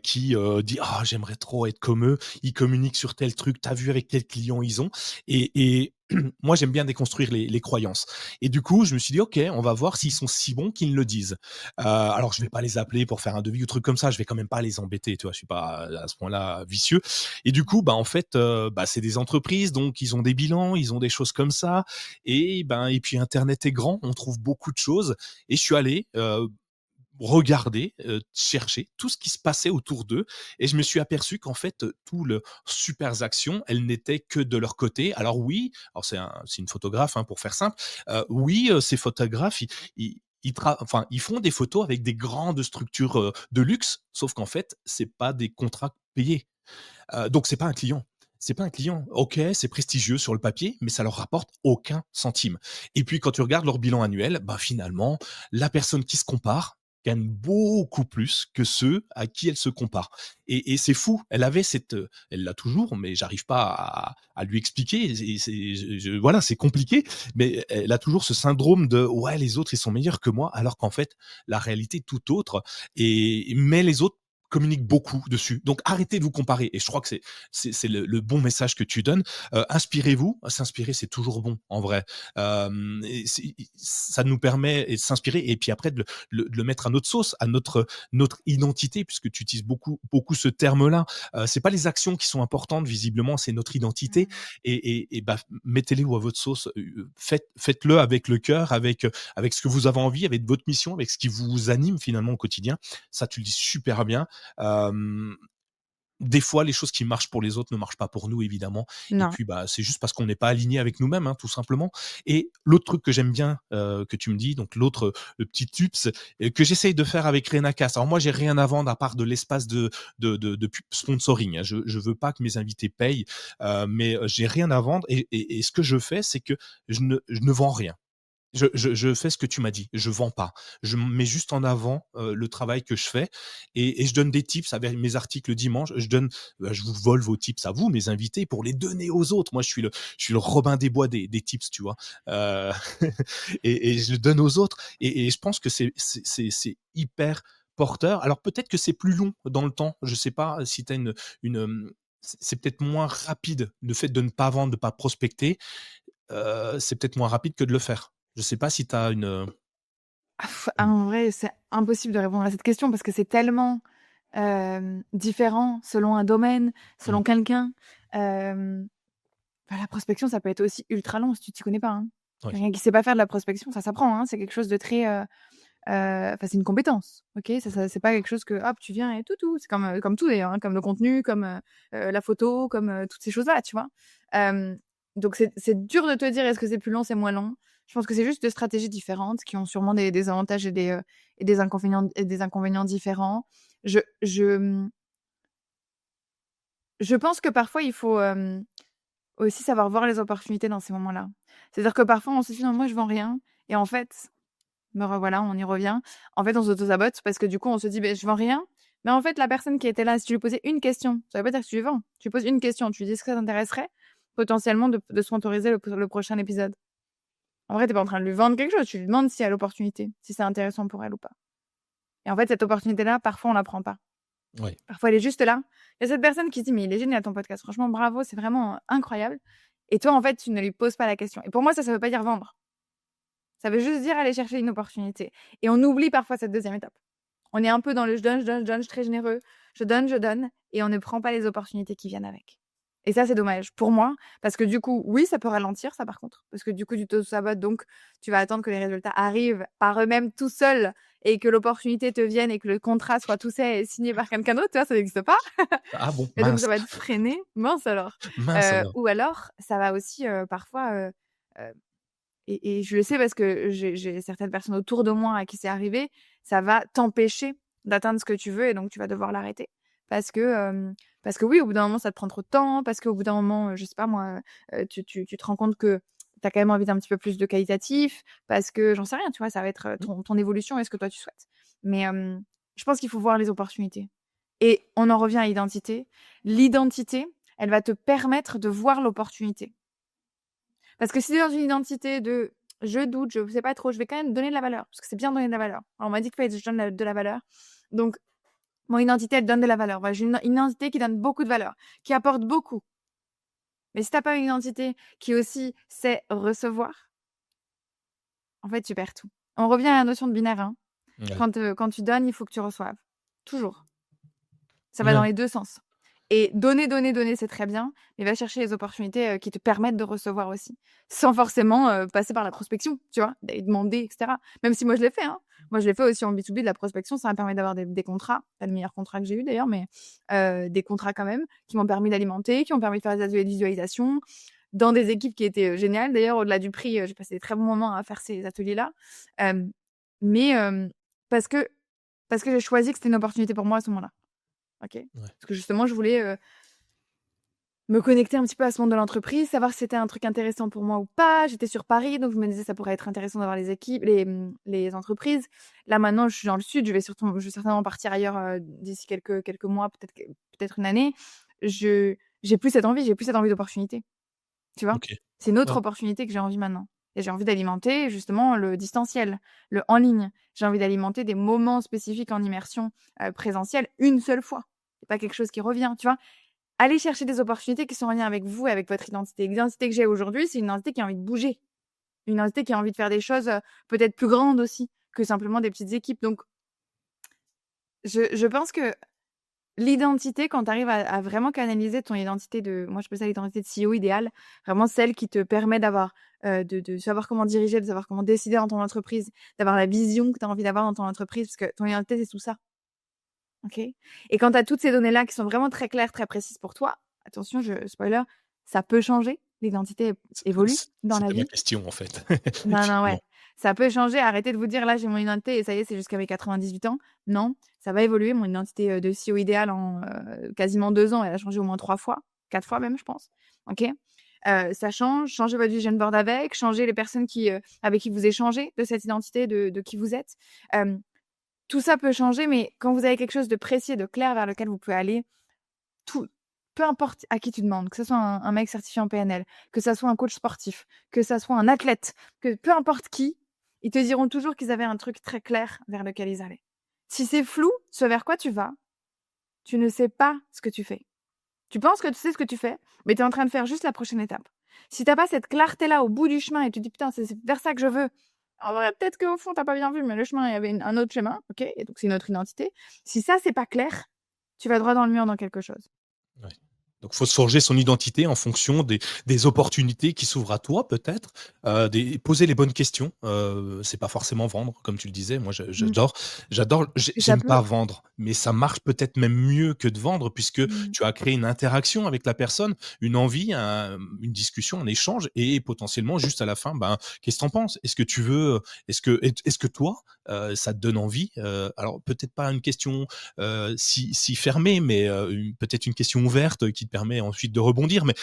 qui, dit: «Ah j'aimerais trop être comme eux, ils communiquent sur tel truc, tu as vu avec quel client ils ont?» et moi j'aime bien déconstruire les croyances et du coup je me suis dit: «OK, on va voir s'ils sont si bons qu'ils le disent». Alors je vais pas les appeler pour faire un devis ou truc comme ça, je vais quand même pas les embêter, tu vois? Je suis pas à ce point-là vicieux et du coup, bah, en fait, bah, c'est des entreprises, donc ils ont des bilans, ils ont des choses comme ça et ben et puis internet est grand, on trouve beaucoup de choses et je suis allé, regarder, chercher tout ce qui se passait autour d'eux et je me suis aperçu qu'en fait, tout le Supers Actions, elles n'étaient que de leur côté. Alors oui, alors c'est une photographe, hein, pour faire simple. Oui, ces photographes, ils font des photos avec des grandes structures, de luxe, sauf qu'en fait, c'est pas des contrats payés. Donc c'est pas un client. C'est pas un client. OK, c'est prestigieux sur le papier, mais ça leur rapporte aucun centime. Et puis quand tu regardes leur bilan annuel, bah, finalement, la personne qui se compare gagne beaucoup plus que ceux à qui elle se compare. Et c'est fou. Elle avait elle l'a toujours, mais j'arrive pas à lui expliquer. Et voilà, c'est compliqué, mais elle a toujours ce syndrome de ouais, les autres ils sont meilleurs que moi, alors qu'en fait la réalité est tout autre. Mais les autres communiquent beaucoup dessus. Donc arrêtez de vous comparer. Et je crois que c'est le bon message que tu donnes. Inspirez-vous. S'inspirer, c'est toujours bon en vrai. Ça nous permet de s'inspirer et puis après de le mettre à notre sauce, à notre identité, puisque tu utilises beaucoup ce terme-là. C'est pas les actions qui sont importantes visiblement, c'est notre identité. Mmh. Et bah, mettez-les à votre sauce. Faites-le avec le cœur, avec ce que vous avez envie, avec votre mission, avec ce qui vous anime finalement au quotidien. Ça, tu le dis super bien. Euh, des fois, les choses qui marchent pour les autres ne marchent pas pour nous, évidemment. Et Non. puis, bah, c'est juste parce qu'on n'est pas aligné avec nous-mêmes, hein, tout simplement. Et l'autre truc que j'aime bien, que tu me dis, donc le petit tips, que j'essaye de faire avec Renacast. Alors moi, j'ai rien à vendre à part de l'espace de sponsoring, hein. Je veux pas que mes invités payent, mais j'ai rien à vendre. Et ce que je fais, c'est que je ne vends rien. Je fais ce que tu m'as dit, je vends pas. Je mets juste en avant, le travail que je fais et je donne des tips avec mes articles le dimanche. Je vous vole vos tips à vous, mes invités, pour les donner aux autres. Moi, je suis le Robin des Bois des tips, tu vois? Heu et je le donne aux autres et je pense que c'est hyper porteur. Alors peut-être que c'est plus long dans le temps. Je sais pas si tu as c'est peut-être moins rapide, le fait de ne pas vendre, de pas prospecter. C'est peut-être moins rapide que de le faire. Je sais pas si tu as une En vrai, c'est impossible de répondre à cette question parce que c'est tellement, différent selon un domaine, mmh, selon quelqu'un. Hem, la prospection, ça peut être aussi ultra long si tu t'y connais pas, hein. oui, Quelqu'un qui sait pas faire de la prospection, ça s'apprend, hein. C'est quelque chose de très, enfin, c'est une compétence, OK? Ça c'est pas quelque chose que, hop, tu viens et tout. C'est comme tout d'ailleurs, hein, comme le contenu, comme, la photo, comme, toutes ces choses-là, tu vois? Hem, donc c'est dur de te dire est-ce que c'est plus long, c'est moins long. Je pense que c'est juste 2 stratégies différentes qui ont sûrement des avantages et des inconvénients différents. Je je, mmh, je pense que parfois il faut, aussi savoir voir les opportunités dans ces moments-là. C'est-à-dire que parfois on se dit: «Non, moi je vends rien» et en fait me revoilà, on y revient. En fait, on s'auto-sabote parce que du coup, on se dit: «Beh, je vends rien». Mais en fait, la personne qui était là, si tu lui posais une question, ça veut pas dire que tu lui vends. Tu lui poses une question, tu lui dis: «Est-ce que ça t'intéresserait?» potentiellement de sponsoriser le prochain épisode. En vrai, tu es pas en train de lui vendre quelque chose, tu lui demandes si elle a l'opportunité, si c'est intéressant pour elle ou pas. Et en fait, cette opportunité-là, parfois, on la prend pas. oui, Parfois, elle est juste là. Il y a cette personne qui se dit: «Mais il est génial ton podcast, franchement bravo, c'est vraiment, incroyable». Et toi, en fait, tu ne lui poses pas la question. Et pour moi, ça veut pas dire vendre. Ça veut juste dire aller chercher une opportunité. Et on oublie parfois cette deuxième étape. On est un peu dans le je donne, je suis très généreux. Je donne et on ne prend pas les opportunités qui viennent avec. Et ça, c'est dommage pour moi, parce que du coup, oui, ça peut ralentir ça par contre, parce que du coup, tu t'auto-sabotes, donc tu vas attendre que les résultats arrivent par eux-mêmes tout seuls et que l'opportunité te vienne et que le contrat soit tout fait et signé par quelqu'un d'autre, tu vois? Ça n'existe pas. Ah bon? Et donc ça Mince, va être freiné. Mince alors. mince alors. Ou alors ça va aussi, parfois, heu et je le sais parce que j'ai certaines personnes autour de moi à qui c'est arrivé, ça va t'empêcher d'atteindre ce que tu veux et donc tu vas devoir l'arrêter. Parce que, parce que oui, au bout d'un moment, ça te prend trop de temps, parce qu'au bout d'un moment, je sais pas moi, tu te rends compte que tu as quand même envie d'un petit peu plus de qualitatif, parce que j'en sais rien, tu vois? Ça va être, Mmh, ton évolution et ce que toi tu souhaites. Mais, je pense qu'il faut voir les opportunités et on en revient à l'identité. L'identité, elle va te permettre de voir l'opportunité. Parce que si tu es dans une identité de je doute, je sais pas trop, je vais quand même donner de la valeur, parce que c'est bien de donner de la valeur. On m'a dit qu'il fallait que je donne de la valeur. Donc, mon identité, elle donne de la valeur. Voilà, j'ai une identité qui donne beaucoup de valeur, qui apporte beaucoup. Mais si tu as pas une identité qui aussi sait recevoir, en fait, tu perds tout. On revient à la notion de binaire, hein. ouais. Quand tu donnes, il faut que tu reçoives. Toujours. Ça va dans Ouais. les 2 sens. Et donner, donner, donner, c'est très bien, mais va chercher les opportunités, qui te permettent de recevoir aussi, sans forcément, passer par la prospection, tu vois? D'aller demander et cetera. Même si moi je l'ai fait, hein. Moi je l'ai fait aussi en B2B de la prospection, ça m'a permis d'avoir des contrats, pas le meilleur contrat que j'ai eu d'ailleurs, mais des contrats quand même, qui m'ont permis d'alimenter, qui ont permis de faire des ateliers de visualisation, dans des équipes qui étaient, géniales. D'ailleurs, au-delà du prix, j'ai passé des très bons moments à faire ces ateliers-là. Hem, mais parce que parce que j'ai choisi que c'était une opportunité pour moi à ce moment-là. OK. Ouais. Parce que justement, je voulais, me connecter un petit peu à ce monde de l'entreprise, savoir si c'était un truc intéressant pour moi ou pas. J'étais sur Paris, donc je me disais: «Ça pourrait être intéressant d'avoir les équipes les entreprises». Là, maintenant, je suis dans le sud, je vais certainement partir ailleurs, d'ici quelques mois, peut-être une année. Je j'ai plus cette envie, j'ai plus cette envie d'opportunité, tu vois? OK. C'est une autre Ouais. opportunité que j'ai envie maintenant et j'ai envie d'alimenter justement le distanciel, le en ligne. J'ai envie d'alimenter des moments spécifiques en immersion, présentielle une seule fois. C'est pas quelque chose qui revient, tu vois? Allez chercher des opportunités qui sont en lien avec vous et avec votre identité. L'identité que j'ai aujourd'hui, c'est une identité qui a envie de bouger, une identité qui a envie de faire des choses, peut-être plus grandes aussi que simplement des petites équipes. Donc je pense que l'identité, quand tu arrives à vraiment canaliser ton identité de moi, je appelle ça l'identité de CEO idéale, vraiment celle qui te permet d'avoir, de savoir comment diriger, de savoir comment décider dans ton entreprise, d'avoir la vision que tu as envie d'avoir dans ton entreprise, parce que ton identité, c'est tout ça, OK? Et quand tu as toutes ces données-là qui sont vraiment très claires, très précises pour toi, attention, spoiler, ça peut changer, l'identité évolue dans la C'était ma vie. question en fait, Non, non, ouais. effectivement. Ça peut changer. Arrêtez de vous dire: «Là, j'ai mon identité et ça y est, c'est jusqu'à mes 98 ans». Non, ça va évoluer. Mon identité, de CEO idéal en, quasiment 2 ans, elle a changé au moins 3 fois, 4 fois même, je pense. OK? Ça change. Changez votre vision board avec, changez les personnes avec qui vous échangez de cette identité, de qui vous êtes. Tout ça peut changer, mais quand vous avez quelque chose de précis et de clair vers lequel vous pouvez aller, tout peu importe à qui tu demandes, que ce soit un mec certifié en PNL, que ça soit un coach sportif, que ça soit un athlète, que peu importe qui, ils te diront toujours qu'ils avaient un truc très clair vers lequel ils allaient. Si c'est flou, ce vers quoi tu vas, tu ne sais pas ce que tu fais. Tu penses que tu sais ce que tu fais, mais tu es en train de faire juste la prochaine étape. Si tu as pas cette clarté-là au bout du chemin et tu te dis: «Putain, c'est vers ça que je veux». En vrai, peut-être qu'au fond, tu as pas bien vu, mais le chemin, il y avait un autre chemin, OK? Et donc c'est notre identité. Si ça, c'est pas clair, tu vas droit dans le mur dans quelque chose. Ouais. Donc faut se forger son identité en fonction des opportunités qui s'ouvrent à toi peut-être, des poser les bonnes questions, c'est pas forcément vendre comme tu le disais. Moi Mmh. j'adore Et ça j'aime peut pas vendre, mais ça marche peut-être même mieux que de vendre puisque mmh. tu as créé une interaction avec la personne, une envie, une discussion, un échange et potentiellement juste à la fin, ben, qu'est-ce que tu en penses? Est-ce que tu veux, est-ce que toi, ça te donne envie? Alors peut-être pas une question, si fermée, mais, peut-être une question ouverte qui te permet ensuite de rebondir, mais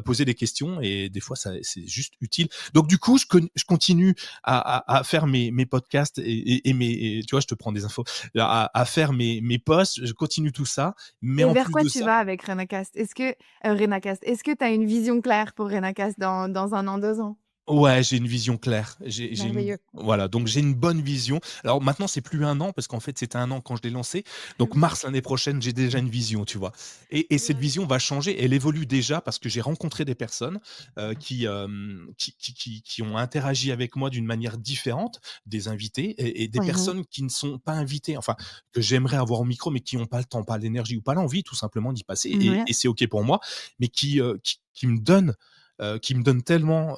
poser des questions et des fois, ça c'est juste utile. Donc du coup, je continue à faire mes podcasts et tu vois, je te prends des infos, à faire mes posts, je continue tout ça, mais Et en vers plus quoi de tu ça vas avec Renacast? Est-ce que Renacast, est-ce que tu as une vision claire pour Renacast dans 1 an, 2 ans? Ouais, j'ai une vision claire. J'ai une Merveilleux. voilà, donc j'ai une bonne vision. Alors maintenant, c'est plus un an parce qu'en fait, c'était un an quand je l'ai lancé. Donc mars l'année prochaine, j'ai déjà une vision, tu vois? Et cette Ouais. vision va changer. Elle évolue déjà parce que j'ai rencontré des personnes, qui ont interagi avec moi d'une manière différente, des invités et des Mmh. personnes qui ne sont pas invitées, enfin, que j'aimerais avoir au micro, mais qui ont pas le temps, pas l'énergie ou pas l'envie tout simplement d'y passer Ouais. et c'est OK pour moi, mais qui me donne tellement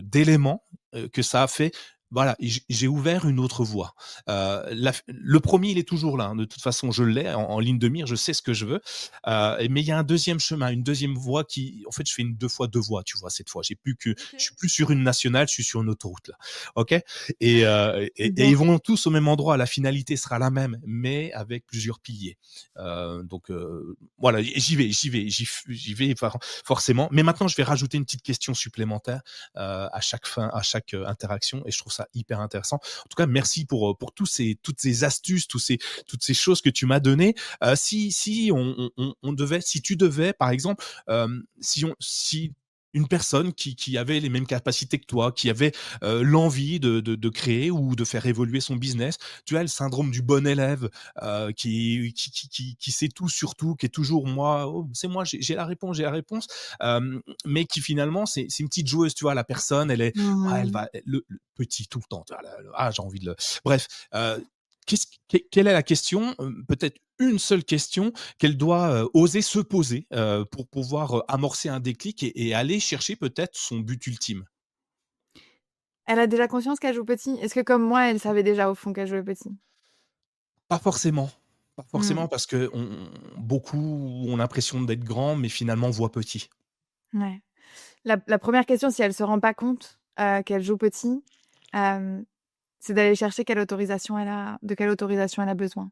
d'éléments que ça a fait. Voilà, j'ai ouvert une autre voie. Le premier, il est toujours là. Hein. De toute façon, je l'ai en ligne de mire. Je sais ce que je veux. Mais il y a un deuxième chemin, une deuxième voie qui, en fait, je fais une deux fois deux voies. Tu vois, cette fois, je OK. suis plus sur une nationale, je suis sur une autoroute là. Ok. Et Bien. ils vont tous au même endroit. La finalité sera la même, mais avec plusieurs piliers. Voilà, j'y vais forcément. Mais maintenant, je vais rajouter une petite question supplémentaire à chaque fin, à chaque interaction, et je trouve ça hyper intéressant. En tout cas, merci pour toutes ces astuces, toutes ces choses que tu m'as données. Si on devait, si tu devais, par exemple, si une personne qui avait les mêmes capacités que toi, qui avait l'envie de créer ou de faire évoluer son business, tu as le syndrome du bon élève, qui sait tout sur tout, qui est toujours moi, oh, c'est moi, j'ai la réponse, mais qui finalement, c'est une petite joueuse, tu vois, la personne, elle est, ouais, elle Mmh. va, le petit tout le temps, tu vois, j'ai envie de le, bref, quelle est la question, peut-être une seule question qu'elle doit oser se poser pour pouvoir amorcer un déclic et aller chercher peut-être son but ultime. Elle a déjà conscience qu'elle joue petit? Est-ce que comme moi, elle savait déjà au fond qu'elle jouait petit? Pas forcément. Pas Mmh. forcément parce que beaucoup ont l'impression d'être grands, mais finalement voient petit. Ouais. La 1re question, si elle se rend pas compte, qu'elle joue petit, hem, c'est d'aller chercher quelle autorisation elle a besoin.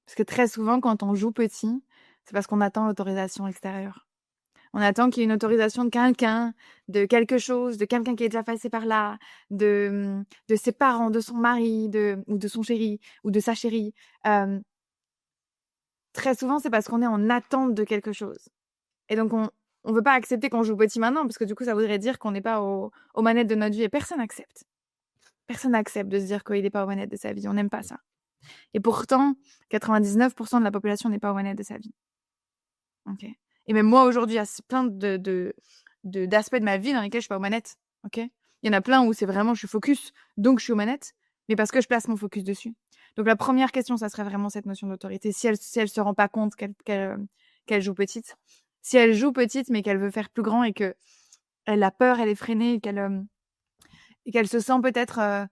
Parce que très souvent, quand on joue petit, c'est parce qu'on attend l'autorisation extérieure. On attend qu'il y ait une autorisation de quelqu'un, de quelque chose, de quelqu'un qui est déjà passé par là, de ses parents, de son mari, ou de son chéri, ou de sa chérie. Hem, Très souvent, c'est parce qu'on est en attente de quelque chose et donc on veut pas accepter qu'on joue petit maintenant parce que du coup, ça voudrait dire qu'on n'est pas aux manettes de notre vie et personne accepte. Personne n'accepte de se dire qu'il est pas aux manettes de sa vie. On n'aime pas ça et pourtant 99 de la population n'est pas aux manettes de sa vie. OK. Et même moi aujourd'hui, il y a plein d'aspects de ma vie dans lesquels je suis pas aux manettes. OK. Il y en a plein où c'est vraiment je suis focus, donc je suis aux manettes, mais parce que je place mon focus dessus. Donc la première question, ça serait vraiment cette notion d'autorité. Si elle se rend pas compte qu'elle joue petite. Si elle joue petite, mais qu'elle veut faire plus grand et qu'elle a peur, elle est freinée et qu'elle se sent peut-être,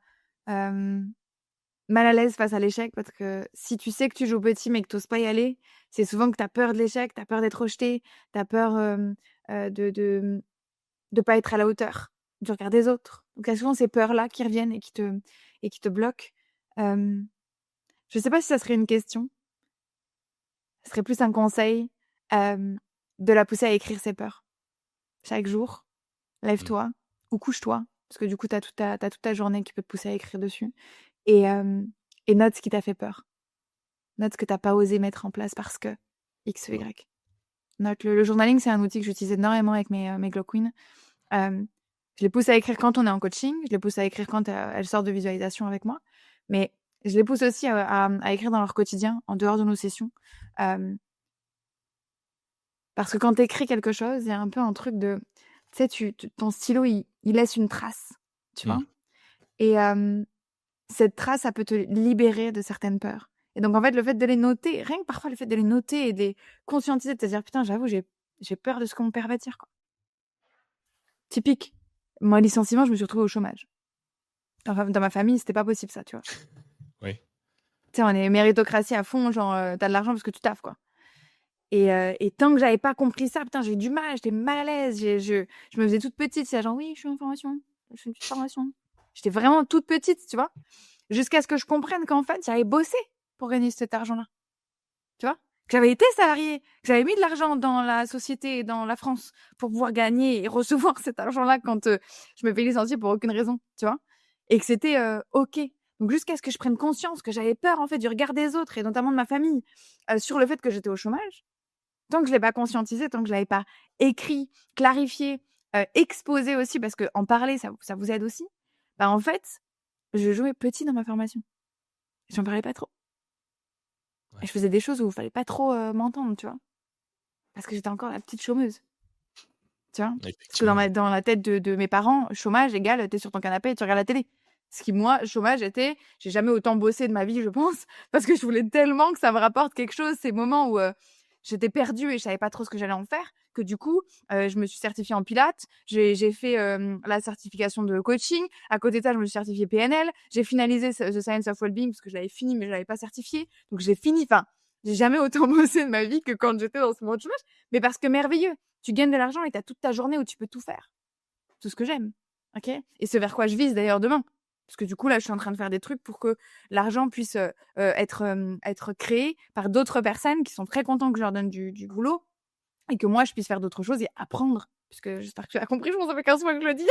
mal à l'aise face à l'échec parce que si tu sais que tu joues petit mais que tu oses pas y aller, c'est souvent que tu as peur de l'échec, tu as peur d'être rejeté, tu as peur, de pas être à la hauteur du regard des autres. Donc il y a souvent ces peurs-là qui reviennent et qui te bloquent. Hem, je sais pas si ça serait une question, ce serait plus un conseil, hem, de la pousser à écrire ses peurs. Chaque jour, Mmh. lève-toi ou couche-toi, parce que du coup, tu as toute ta journée qui peut te pousser à écrire dessus et et note ce qui t'a fait peur. Note ce que tu as pas osé mettre en place parce que X ou Mmh. Y. Note-le. Le journaling, c'est un outil que j'utilise énormément avec mes Glow Queens. Hem, je les pousse à écrire quand on est en coaching, je les pousse à écrire quand, elles sortent de visualisation avec moi, mais je les pousse aussi à écrire dans leur quotidien, en dehors de nos sessions. Hem, Parce que quand tu écris quelque chose, il y a un peu un truc de tu sais, ton stylo, il laisse une trace, tu vois? Mmh. Et cette trace, ça peut te libérer de certaines peurs. Et donc en fait, le fait de les noter, rien que parfois le fait de les noter et de les conscientiser, de te dire: «Putain, j'avoue, j'ai peur de ce que mon père va dire, quoi». Typique, moi, licenciement, je me suis retrouvée au chômage. Enfin, dans ma famille, c'était pas possible ça, tu vois? Oui. Tu sais, on est méritocratie à fond, genre, tu de l'argent parce que tu taffes, quoi. Et tant que j'avais pas compris ça, putain, j'ai eu du mal, j'étais mal à l'aise, je me faisais toute petite, c'est genre: «Oui, je suis en formation, je fais une petite formation». J'étais vraiment toute petite, tu vois? Jusqu'à ce que je comprenne qu'en fait, j'avais bossé pour gagner cet argent-là, tu vois? Que j'avais été salariée, que j'avais mis de l'argent dans la société et dans la France pour pouvoir gagner et recevoir cet argent-là quand, je me fais licencier pour aucune raison, tu vois? Et que c'était, OK. Donc jusqu'à ce que je prenne conscience que j'avais peur, en fait, du regard des autres et notamment de ma famille, sur le fait que j'étais au chômage, tant que je l'ai pas conscientisé, tant que je l'avais pas écrit, clarifié, exposer aussi parce qu'en parler ça vous aide aussi. Bah, en fait, je jouais petit dans ma formation. J'en parlais pas trop et Ouais, je faisais des choses où il fallait pas trop, m'entendre, tu vois? Parce que j'étais encore la petite chômeuse, tu vois? Parce que effectivement. dans la tête de mes parents, chômage égale, tu es sur ton canapé et tu regardes la télé. Ce qui moi, chômage était j'ai jamais autant bossé de ma vie, je pense, parce que je voulais tellement que ça me rapporte quelque chose, ces moments où, j'étais perdue et je savais pas trop ce que j'allais en faire, que du coup, je me suis certifiée en pilates, j'ai fait, la certification de coaching. À côté de ça, je me suis certifiée PNL. J'ai finalisé The Science of Wellbeing parce que je l'avais fini, mais je l'avais pas certifié. Donc j'ai fini, enfin, j'ai jamais autant bossé de ma vie que quand j'étais dans ce moment de chômage. Mais parce que merveilleux, tu gagnes de l'argent et tu as toute ta journée où tu peux tout faire. Tout ce que j'aime, OK? Et ce vers quoi je vise d'ailleurs demain. Parce que du coup, là, je suis en train de faire des trucs pour que l'argent puisse, être créé par d'autres personnes qui sont très contents que je leur donne du boulot et que moi, je puisse faire d'autres choses et apprendre. Puisque j'espère que tu as compris, je pense que ça fait 15 fois que je le dis.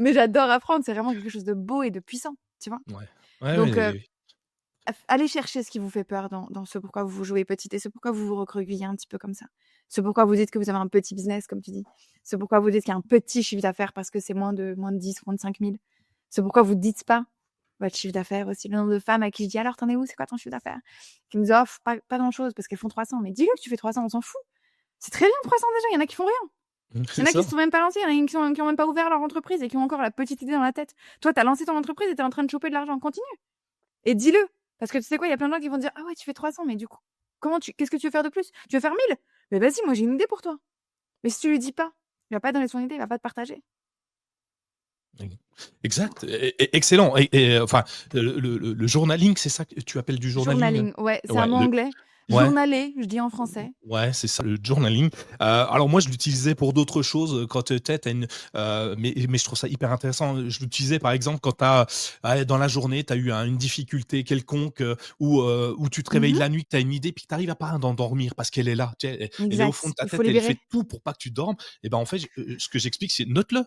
Mais j'adore apprendre, c'est vraiment quelque chose de beau et de puissant, tu vois? Ouais. Ouais, Donc, ouais, allez chercher ce qui vous fait peur dans ce pourquoi vous vous jouez petite et ce pourquoi vous vous recroquevillez un petit peu comme ça. Ce pourquoi vous dites que vous avez un petit business, comme tu dis. Ce pourquoi vous dites qu'il y a un petit chiffre d'affaires parce que c'est moins de 10, moins de 5 000. Ce pourquoi vous dites pas votre chiffre d'affaires aussi. Le nombre de femmes à qui je dis: «Alors, tu en es où? C'est quoi ton chiffre d'affaires?» Qui me disent: «Oh, pas grand-chose», parce qu'elles font 300. Mais dis-le que tu fais 300, on s'en fout. C'est très bien 300 déjà, il y en a qui font rien. Il y c'est en a qui ça. se sont même pas lancés, il y en a qui ont même pas ouvert leur entreprise et qui ont encore la petite idée dans la tête. Toi, tu as lancé ton entreprise et tu es en train de choper de l'argent. Continue et dis-le. Parce que tu sais quoi? Il y a plein de gens qui vont dire: «Ah ouais, tu fais 300, mais du coup, qu'est-ce que tu veux faire de plus? Tu veux faire 1000? Mais vas-y, moi j'ai une idée pour toi». Mais si tu lui dis pas, il va pas donner son idée, il va pas te partager. E exact, excellent enfin, le journaling, c'est ça que tu appelles du journaling? Journaling, ouais, c'est un Ouais, mot anglais. ouais. Journaler, je dis en français. Ouais, c'est ça, le journaling. Alors moi, je l'utilisais pour d'autres choses, quand, tu sais, une, mais je trouve ça hyper intéressant. Je l'utilisais, par exemple, quand dans la journée, tu as eu une difficulté quelconque, ou tu te réveilles Mmh. la nuit, que tu as une idée, puis que tu arrives à pas d'endormir parce qu'elle est là, tu sais, elle est au fond Exact, de ta il faut tête, elle libérer. fait tout pour pas que tu dormes. Et ben, en fait, ce que j'explique, c'est note-le.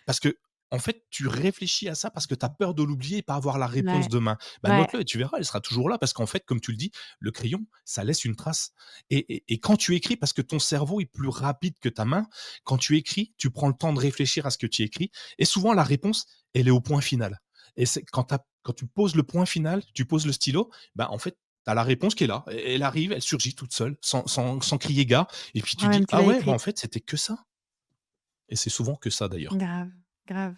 Parce que en fait, tu réfléchis à ça parce que tu as peur de l'oublier et pas avoir la réponse Ouais, demain. Bah, ouais, note-le et tu verras, elle sera toujours là parce qu'en fait, comme tu le dis, le crayon, ça laisse une trace. Et quand tu écris, parce que ton cerveau est plus rapide que ta main, quand tu écris, tu prends le temps de réfléchir à ce que tu écris. Et souvent, la réponse, elle est au point final. Et c'est quand tu poses le point final, tu poses le stylo, bah, en fait, tu as la réponse qui est là. Elle arrive, elle surgit toute seule, sans crier gare. Et puis tu dis, toi-même tu ah l'as ouais, bah, en écrite. fait, c'était que ça. Et c'est souvent que ça d'ailleurs. Grave, grave.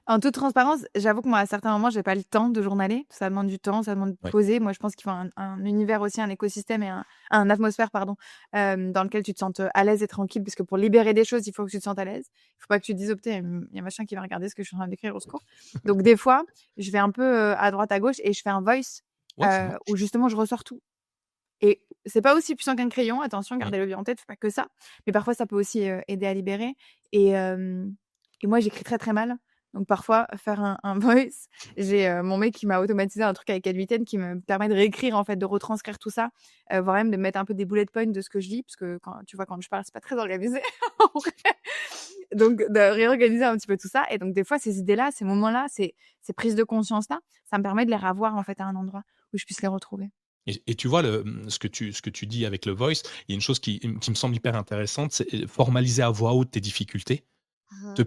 En toute transparence, j'avoue que moi, à certains moments, j'ai pas le temps de journaler. Ça demande du temps, ça demande de Ouais. poser. Moi, je pense qu'il faut un univers aussi, un écosystème et un atmosphère, pardon, dans lequel tu te sentes, à l'aise et tranquille. Parce que pour libérer des choses, il faut que tu te sentes à l'aise. Il faut pas que tu te dises: «Oh putain, il y a machin qui va regarder ce que je suis en train d'écrire, au secours». Donc des fois, je vais un peu, à droite, à gauche et je fais un voice, Ouais, ça où marche. justement je ressors tout. Et c'est pas aussi puissant qu'un crayon, attention, Mmh. gardez-le bien en tête, faut pas que ça. Mais parfois, ça peut aussi, aider à libérer et hem et moi, j'écris très, très mal. Donc parfois, faire un voice, j'ai, mon mec qui m'a automatisé un truc avec Adviten qui me permet de réécrire, en fait, de retranscrire tout ça, voire même de mettre un peu des bullet points de ce que je lis, parce que quand tu vois, quand je parle, c'est pas très organisé, en vrai. Donc de réorganiser un petit peu tout ça et donc des fois, ces idées-là, ces moments-là, ces prises de conscience-là, ça me permet de les ravoir, en fait, à un endroit où je puisse les retrouver. Et tu vois ce que tu dis avec le voice, il y a une chose qui me semble hyper intéressante, c'est formaliser à voix haute tes difficultés. Te Mmh.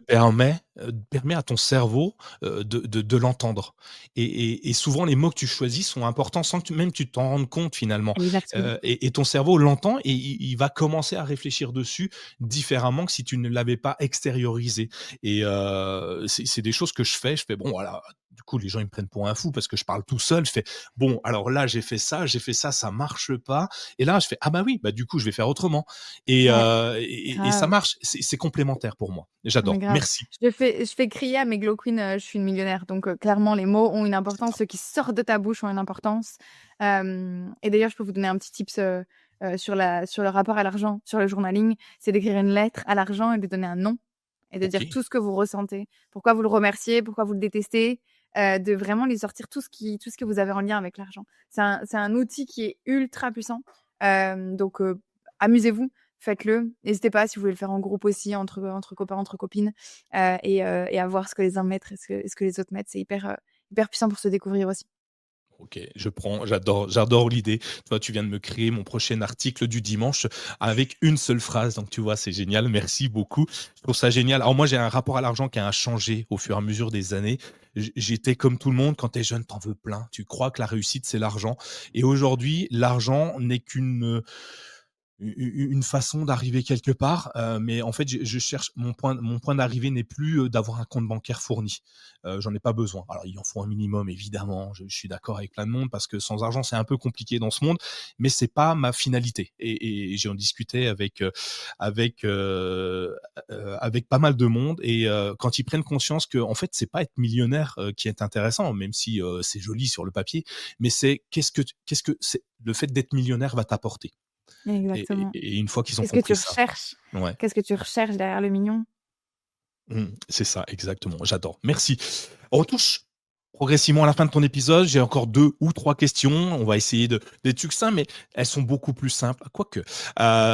permet à ton cerveau, de l'entendre et souvent les mots que tu choisis sont importants sans que tu t'en rendes compte finalement, Exactement. et ton cerveau l'entend et il va commencer à réfléchir dessus différemment que si tu ne l'avais pas extériorisé et c'est des choses que je fais: «Bon voilà», du coup les gens ils me prennent pour un fou parce que je parle tout seul, je fais: «Bon alors là j'ai fait ça marche pas» et là je fais: «Ah bah oui, bah du coup je vais faire autrement». Ouais, Et ça grave. marche, c'est complémentaire pour moi. Mais J'adore, grave. merci. Je fais crier à mes glow queens, «Je suis une millionnaire», donc clairement les mots ont une C'est importance, ça. ceux qui sortent de ta bouche ont une importance. Et d'ailleurs, je peux vous donner un petit tips, sur le rapport à l'argent, sur le journaling, c'est d'écrire une lettre à l'argent et de donner un nom et de dire OK. tout ce que vous ressentez. Pourquoi vous le remerciez, pourquoi vous le détestez, de vraiment lui sortir tout ce que vous avez en lien avec l'argent. C'est un outil qui est ultra puissant, donc amusez-vous. Faites-le. N'hésitez pas si vous voulez le faire en groupe aussi, entre copains, entre copines, et à voir ce que les uns mettent et ce que les autres mettent. C'est hyper puissant pour se découvrir aussi. OK, je prends, j'adore l'idée. Toi, tu viens de me créer mon prochain article du dimanche avec une seule phrase, donc tu vois, c'est génial, merci beaucoup. Je trouve ça génial. Alors moi, j'ai un rapport à l'argent qui a changé au fur et à mesure des années. J'étais comme tout le monde, quand tu es jeune, tu en veux plein. Tu crois que la réussite, c'est l'argent et aujourd'hui, l'argent n'est qu'une, une façon d'arriver quelque part, mais en fait, je cherche mon point d'arrivée n'est plus, d'avoir un compte bancaire fourni. J'en ai pas besoin. Alors il en faut un minimum évidemment, je suis d'accord avec plein de monde parce que sans argent, c'est un peu compliqué dans ce monde, mais c'est pas ma finalité et j'en discutais avec, avec pas mal de monde et quand ils prennent conscience que en fait, c'est pas être millionnaire, qui est intéressant, même si, c'est joli sur le papier, mais c'est qu'est-ce que c'est le fait d'être millionnaire va t'apporter? Et et Exactement. et une fois qu'ils ont Qu'est-ce que tu compris ça, recherches? ouais, Qu'est-ce que tu recherches derrière le mignon? c'est ça, exactement, j'adore. Merci. On touche progressivement à la fin de ton épisode. J'ai encore 2 ou 3 questions. On va essayer d'être succinct, mais elles sont beaucoup plus simples. Quoique,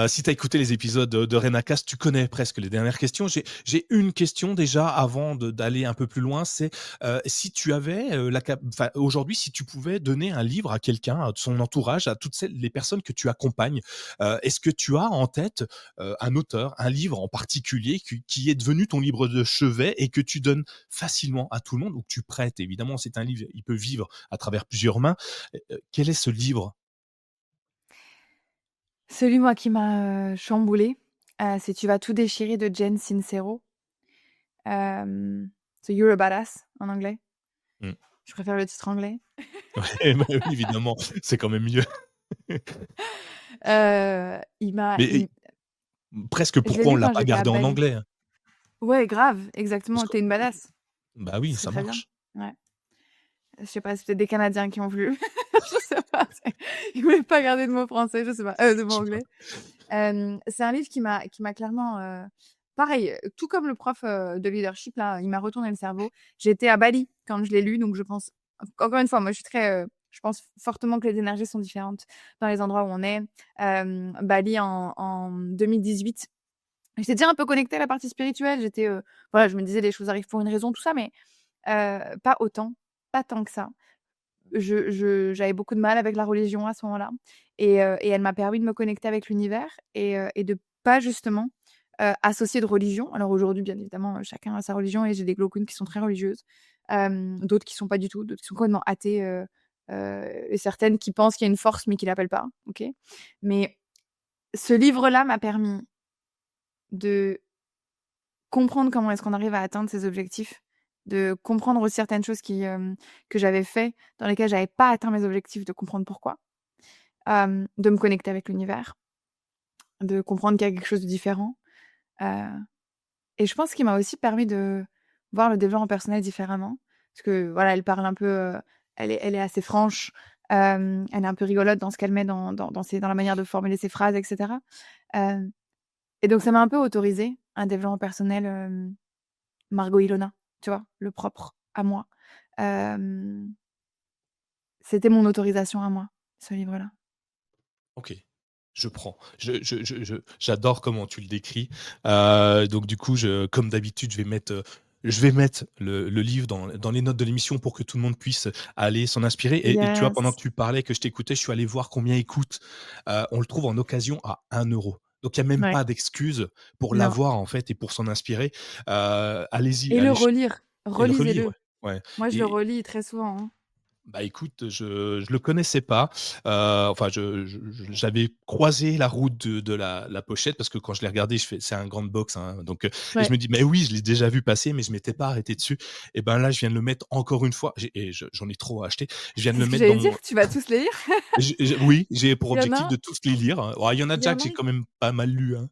si tu as écouté les épisodes de Renacast, tu connais presque les dernières questions. J'ai une question déjà avant d'aller un peu plus loin, c'est, si tu avais, enfin, aujourd'hui, si tu pouvais donner un livre à quelqu'un, à son entourage, à toutes celles les personnes que tu accompagnes, est-ce que tu as en tête, un auteur, un livre en particulier qui est devenu ton livre de chevet et que tu donnes facilement à tout le monde ou que tu prêtes? Évidemment, c'est un livre, il peut vivre à travers plusieurs mains. Quel est ce livre? Celui, moi, qui m'a, chamboulée, c'est «Tu vas tout déchirer» de Jen Sincero. C'est «You're a Badass» en anglais. Mmh. Je préfère le titre anglais. Ouais, bah, oui, évidemment, c'est quand même mieux. Il m'a Mais il presque Je l'ai pourquoi on lu l'a quand pas j'étais à gardé en Bali. anglais, hein? Ouais, grave, Parce exactement. que Tu es une badass. bah Ce oui, serait ça très bien. marche. Ouais. Je sais pas, c'est peut-être des Canadiens qui ont voulu. Je sais pas, ils voulaient pas garder de mots français, je sais pas, de mots Je sais pas. anglais. C'est un livre qui m'a clairement, pareil, tout comme le prof, de leadership là, il m'a retourné le cerveau. J'étais à Bali quand je l'ai lu, donc je pense encore une fois, moi je suis très, je pense fortement que les énergies sont différentes dans les endroits où on est. Bali en 2018, j'étais déjà un peu connectée à la partie spirituelle. J'étais, voilà, je me disais: «Les choses arrivent pour une raison», tout ça, mais pas autant, pas tant que ça. J'avais beaucoup de mal avec la religion à ce moment-là et elle m'a permis de me connecter avec l'univers et de pas justement, associer de religion. Alors aujourd'hui, bien évidemment, chacun a sa religion et j'ai des glaucones qui sont très religieuses, d'autres qui sont pas du tout, d'autres qui sont complètement athées, et certaines qui pensent qu'il y a une force mais qui l'appellent pas, OK? Mais ce livre-là m'a permis de comprendre comment est-ce qu'on arrive à atteindre ses objectifs, de comprendre aussi certaines choses que j'avais fait, dans lesquelles j'avais pas atteint mes objectifs, de comprendre pourquoi. De me connecter avec l'univers, de comprendre qu'il y a quelque chose de différent, heu et je pense qu'il m'a aussi permis de voir le développement personnel différemment. Parce que voilà, elle parle un peu, elle est assez franche, elle est un peu rigolote dans ce qu'elle met dans la manière de formuler ses phrases et cetera. Heu et donc ça m'a un peu autorisé un développement personnel, Margot Ilona, tu vois? Le propre à moi. Hem, C'était mon autorisation à moi, ce livre-là. OK, je prends. J'adore comment tu le décris. Donc du coup, comme d'habitude, je vais mettre le livre dans les notes de l'émission pour que tout le monde puisse aller s'en inspirer et tu vois, pendant Yes. que tu parlais, que je t'écoutais, je suis allé voir combien il coûte. On le trouve en occasion à 1 €. Donc il y a même Ouais, pas d'excuse pour non l'avoir, en fait et pour s'en inspirer. Allez-y, et le allez relire, et le relire, relisez-le. ouais. Ouais Moi, je le et relis très souvent, hein. bah, écoute, je le connaissais pas, enfin j'avais croisé la route de la pochette parce que quand je l'ai regardé, je fais c'est un grande box, hein, donc et je Ouais. me dis: «Mais oui, je l'ai déjà vu passer, mais je m'étais pas arrêté dessus» et ben, là, je viens de le mettre encore une fois, j'en ai trop à acheter. Je viens de C'est le ce que mettre dans j'allais dire, mon tu vas tous les lire? oui, j'ai pour Il y en objectif a de tous les lire. Ouais, il y en a il y déjà en que a j'ai quand même pas mal lu, hein.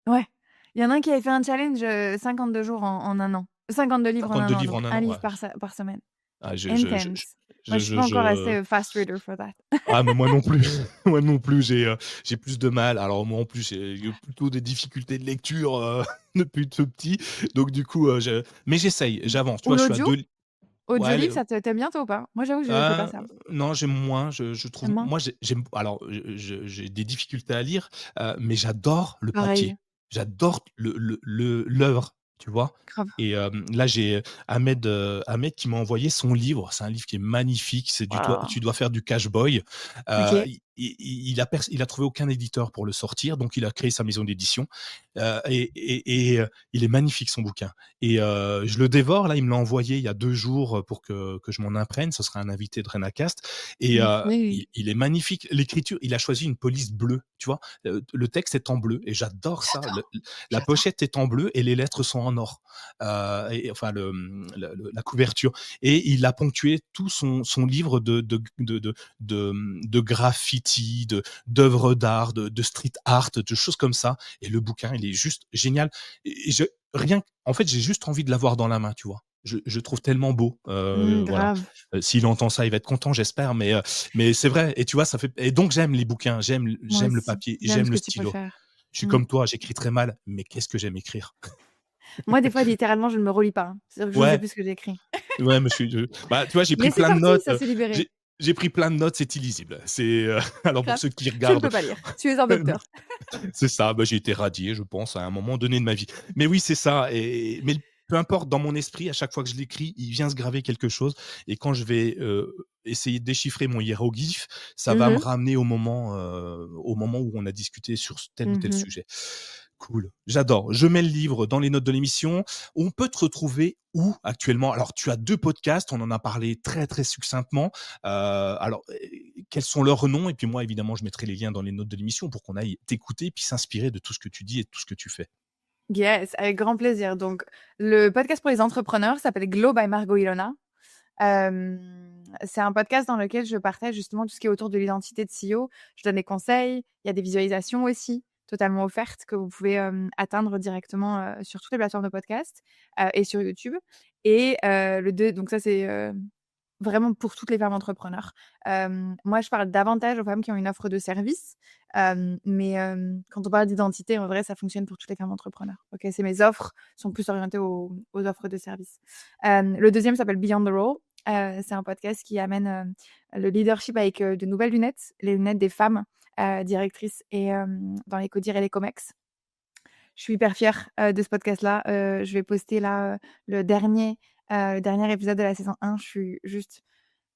ouais, il y en a un qui avait fait un challenge, 52 jours en 1 an. 52 livres en 1 52 an, livres donc en un un an, livre ouais. par semaine. Ah, Intense. Moi, je suis pas encore assez, fast reader for that. ah mais moi non plus, moi non plus, j'ai plus de mal. Alors moi en plus, j'ai eu plutôt des difficultés de lecture, depuis tout petit. Donc du coup, mais j'essaye, j'avance. Tu Ou vois, je suis à l'audio? 2 ouais, Audiolivre, ça te tu bientôt ou pas? Moi, j'avoue que je fais pas ah, ça. non, j'aime moins, je trouve Tu moins? moi j'aime alors j'ai des difficultés à lire, mais j'adore le papier. Pareil. J'adore l'œuvre. tu vois? grave. Et là, j'ai Ahmed qui m'a envoyé son livre. C'est un livre qui est magnifique, c'est du toi Waouh! tu dois faire du cash boy. OK. Il a trouvé aucun éditeur pour le sortir, donc il a créé sa maison d'édition, et il est magnifique son bouquin et je le dévore là, il me l'a envoyé il y a 2 jours, pour que je m'en imprègne. Ce sera un invité de Renacast et Oui. il est magnifique. L'écriture, il a choisi une police bleue, tu vois? Le texte est en bleu et j'adore ça. J'adore, La j'adore. pochette est en bleu et les lettres sont en or, et enfin la couverture, et il a ponctué tout son livre de graffiti, d'œuvres d'art, de street art, de choses comme ça. Et le bouquin, il est juste génial. Et rien, en fait, j'ai juste envie de l'avoir dans la main, tu vois. Je trouve tellement beau. Voilà. Grave. S'il entend ça, il va être content, j'espère. Mais c'est vrai. Et tu vois, ça fait. Et donc j'aime les bouquins, Moi j'aime le aussi. papier, J'aime j'aime ce le que tu peux stylo. faire. Je suis Mmh. comme toi, j'écris très mal, mais qu'est-ce que j'aime écrire. Moi, des fois, littéralement, je ne me relis pas, hein. C'est-à-dire que je sais Ouais, plus ce que j'ai écrit. ouais, mais bah, tu vois, j'ai pris Mais c'est plein de parti, notes. ça s'est libéré. J'ai pris plein de notes, c'est illisible. Alors pour Grave. ceux qui Je ne regardent, peux pas lire. Tu es un docteur. c'est ça. Bah, j'ai été radié, je pense, à un moment donné de ma vie. Mais oui, c'est ça. Mais peu importe, dans mon esprit, à chaque fois que je l'écris, il vient se graver quelque chose. Et quand je vais essayer de déchiffrer mon hiéroglyphe, ça va me Mmh. ramener au moment où on a discuté sur tel ou tel Mmh. sujet. Cool, j'adore. Je mets le livre dans les notes de l'émission. On peut te retrouver où actuellement? Alors, tu as 2 podcasts, on en a parlé très, très succinctement. Alors, quels sont leurs noms? Et puis moi, évidemment, je mettrai les liens dans les notes de l'émission pour qu'on aille t'écouter, puis s'inspirer de tout ce que tu dis et de tout ce que tu fais. Yes, avec grand plaisir. Donc, le podcast pour les entrepreneurs s'appelle Glow by Margot Ilona. C'est un podcast dans lequel je partage justement tout ce qui est autour de l'identité de CEO. Je donne des conseils, il y a des visualisations aussi totalement offertes que vous pouvez, atteindre directement, sur toutes les plateformes de podcast, et sur YouTube. Et le 2 donc ça c'est, vraiment pour toutes les femmes entrepreneurs. Moi je parle davantage aux femmes qui ont une offre de service, mais quand on parle d'identité, en vrai, ça fonctionne pour toutes les femmes entrepreneurs. OK? C'est mes offres sont plus orientées aux offres de service. Le deuxième s'appelle Beyond the Role. C'est un podcast qui amène, le leadership avec, de nouvelles lunettes, les lunettes des femmes, directrices et dans les CODIR et les COMEX. Je suis hyper fière, de ce podcast-là. Je vais poster là, le dernier épisode de la saison 1. Je suis juste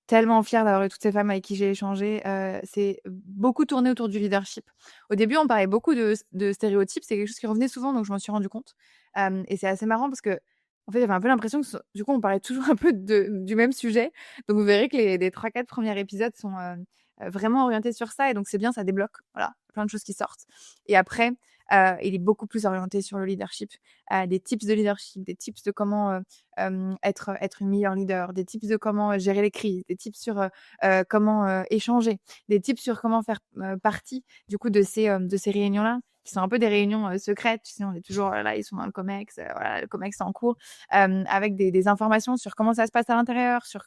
tellement fière d'avoir eu toutes ces femmes avec qui j'ai échangé. C'est beaucoup tourné autour du leadership. Au début, on parlait beaucoup de stéréotypes, c'est quelque chose qui revenait souvent, donc je m'en suis rendu compte. Et c'est assez marrant parce que en fait, j'avais un peu l'impression que du coup, on parlait toujours un peu du même sujet. Donc vous verrez que les 3-4 premiers épisodes sont, vraiment orientés sur ça et donc c'est bien, ça débloque. Voilà, plein de choses qui sortent. Et après, il est beaucoup plus orienté sur le leadership, des tips de leadership, des tips de comment, être une meilleure leader, des tips de comment, gérer les crises, des tips sur, comment, échanger, des tips sur comment faire, partie du coup de ces réunions-là, qui sont un peu des réunions, secrètes. Tu sais, on est toujours, là, ils sont dans le COMEX, voilà, le COMEX est en cours, avec des informations sur comment ça se passe à l'intérieur, sur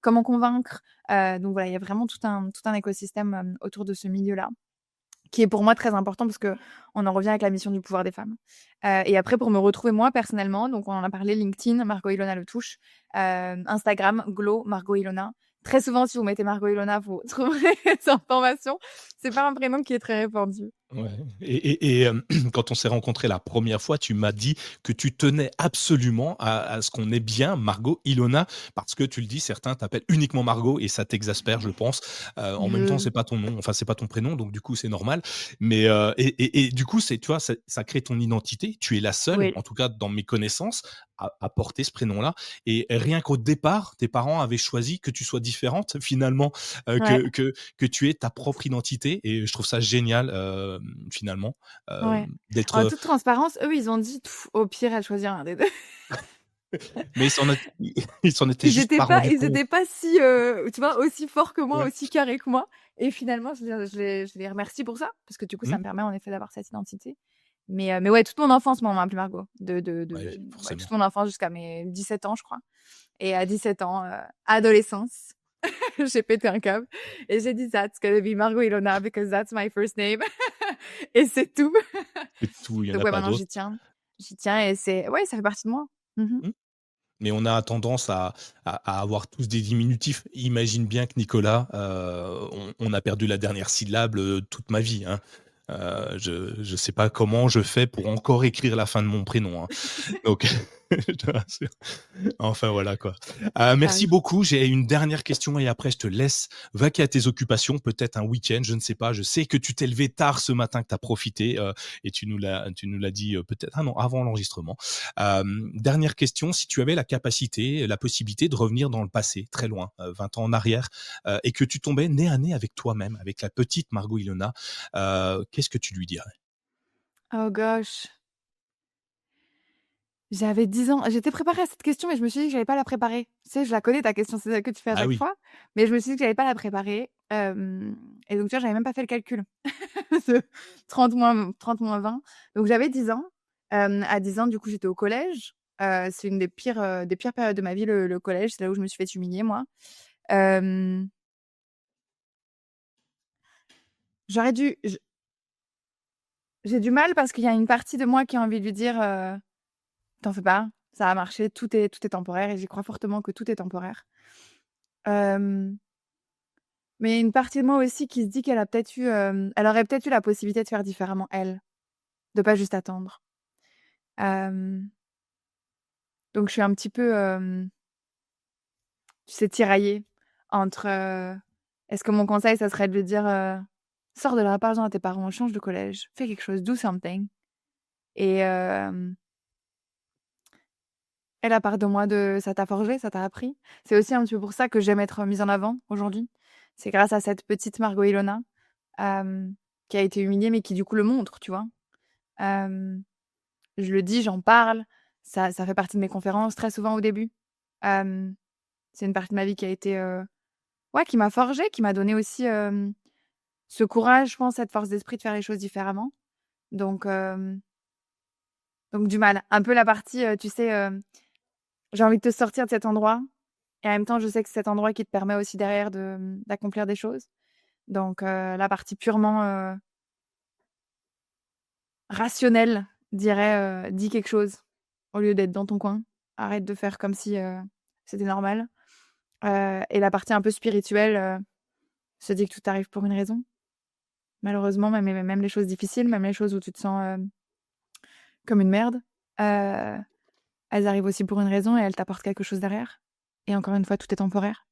comment convaincre. Donc voilà, il y a vraiment tout un écosystème, autour de ce milieu-là qui est pour moi très important parce qu'on en revient avec la mission du pouvoir des femmes. Et après pour me retrouver moi personnellement, donc on en a parlé, LinkedIn, Margot Ilona Le Touche, Instagram, Glow Margot Ilona. Très souvent, si vous mettez Margot Ilona, vous trouverez des informations. C'est pas un prénom qui est très répandu. Ouais. Quand on s'est rencontrés la première fois, tu m'as dit que tu tenais absolument à ce qu'on ait bien Margot Ilona, parce que tu le dis, certains t'appellent uniquement Margot et ça t'exaspère, je pense. En même temps, c'est pas ton nom, enfin c'est pas ton prénom, donc du coup c'est normal. Mais du coup, tu vois, ça crée ton identité. Tu es la seule, Oui, en tout cas dans mes connaissances, à porter ce prénom-là. Et rien qu'au départ, tes parents avaient choisi que tu sois différente finalement, ouais, que tu aies ta propre identité. Et je trouve ça génial, finalement, ouais. En d'être. toute transparence, eux, ils ont dit: «Au pire, elle choisira un des 2». Mais ils s'en étaient juste pas rendus Ils compte. étaient pas si, tu vois, aussi forts que moi, Ouais. aussi carrés que moi et finalement, je les remercie pour ça, parce que du coup, ça Mmh. me permet en effet d'avoir cette identité. Mais ouais, toute mon enfance, moi, on m'a appelée Margot. Ouais, Ouais, toute forcément. mon enfance jusqu'à mes 17 ans, je crois. Et à 17 ans, adolescence, j'ai pété un câble et j'ai dit: «That's gonna be Margot Ilona because that's my first name» et c'est tout. C'est tout, il y en Donc a ouais, pas maintenant d'autres. j'y tiens. J'y tiens et c'est ouais, ça fait partie de moi. Mmh. Mmh. Mais on a tendance à avoir tous des diminutifs. Imagine bien que Nicolas, on a perdu la dernière syllabe, toute ma vie, hein. Je sais pas comment je fais pour encore écrire la fin de mon prénom, hein. Donc je te rassure. Enfin voilà quoi. Merci Pareil. beaucoup. J'ai une dernière question et après je te laisse vaquer à tes occupations, peut-être un week-end, je ne sais pas. Je sais que tu t'es levé tard ce matin, que tu as profité, et tu nous l'as dit, peut-être non, avant l'enregistrement. Dernière question, si tu avais la capacité, la possibilité de revenir dans le passé, très loin, 20 ans en arrière, et que tu tombais nez à nez avec toi-même, avec la petite Margot Ilona, qu'est-ce que tu lui dirais? Oh gosh, j'avais 10 ans. J'étais préparée à cette question, mais je me suis dit que j'allais pas la préparer. Tu sais, je la connais ta question, c'est celle que tu fais à Ah chaque oui. fois, mais je me suis dit que j'allais pas la préparer, et donc tu vois, j'avais même pas fait le calcul. De 30 moins 20. Donc j'avais 10 ans. À 10 ans, du coup, j'étais au collège. C'est une des pires périodes de ma vie, le collège. C'est là où je me suis fait humilier, moi. Hem, j'aurais dû j j'ai du mal parce qu'il y a une partie de moi qui a envie de lui dire, «T'en fais pas, ça va marcher, tout est temporaire» et j'y crois fortement que tout est temporaire. Hem, mais il y a une partie de moi aussi qui se dit elle aurait peut-être eu la possibilité de faire différemment elle, de pas juste attendre. Hem, donc je suis un petit peu, tu sais, tiraillée entre, est-ce que mon conseil, ça serait de lui dire, «Sors de là, parle-en à tes parents, change de collège, fais quelque chose, do something» et et la part de moi de ça t'a forgé, ça t'a appris. C'est aussi un petit peu pour ça que j'aime être mise en avant aujourd'hui. C'est grâce à cette petite Margot Ilona, hem, qui a été humiliée, mais qui du coup le montre, tu vois? Hem, je le dis, j'en parle, ça fait partie de mes conférences très souvent au début. Hem, c'est une partie de ma vie qui a été, ouais, qui m'a forgée, qui m'a donné aussi, ce courage, je pense, cette force d'esprit de faire les choses différemment. Donc du mal. Un peu la partie, tu sais, j'ai envie de te sortir de cet endroit et en même temps, je sais que c'est cet endroit qui te permet aussi derrière de, d'accomplir des choses. Donc la partie purement, rationnelle dirait, «Dis quelque chose au lieu d'être dans ton coin. Arrête de faire comme si, c'était normal». Et la partie un peu spirituelle, se dit que tout arrive pour une raison. Malheureusement, même les choses difficiles, même les choses où tu te sens, comme une merde, heu, elles arrivent aussi pour une raison et elles t'apportent quelque chose derrière. Et encore une fois, tout est temporaire.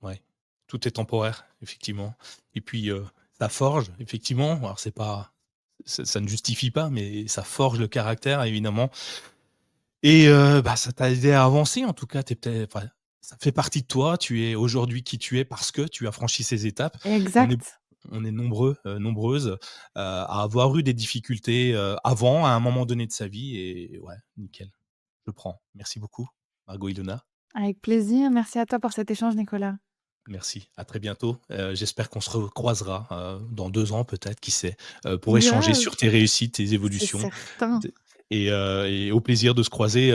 Ouais, tout est temporaire, effectivement. Et puis, ça forge, effectivement. Alors, c'est pas, ça ne justifie pas, mais ça forge le caractère, évidemment. Et bah, ça t'a aidé à avancer, en tout cas. Tu peut-être, enfin, ça fait partie de toi. Tu es aujourd'hui qui tu es parce que tu as franchi ces étapes. On est Exact. on est nombreux, nombreuses, à avoir eu des difficultés, avant, à un moment donné de sa vie et ouais, nickel. Je prends. Merci beaucoup, Margot Ilona. Avec plaisir. Merci à toi pour cet échange, Nicolas. Merci, à très bientôt. J'espère qu'on se recroisera, dans 2 ans peut-être, qui sait, pour échanger Grave, sur tes réussites, tes c'est évolutions, certain. t et au plaisir de se croiser,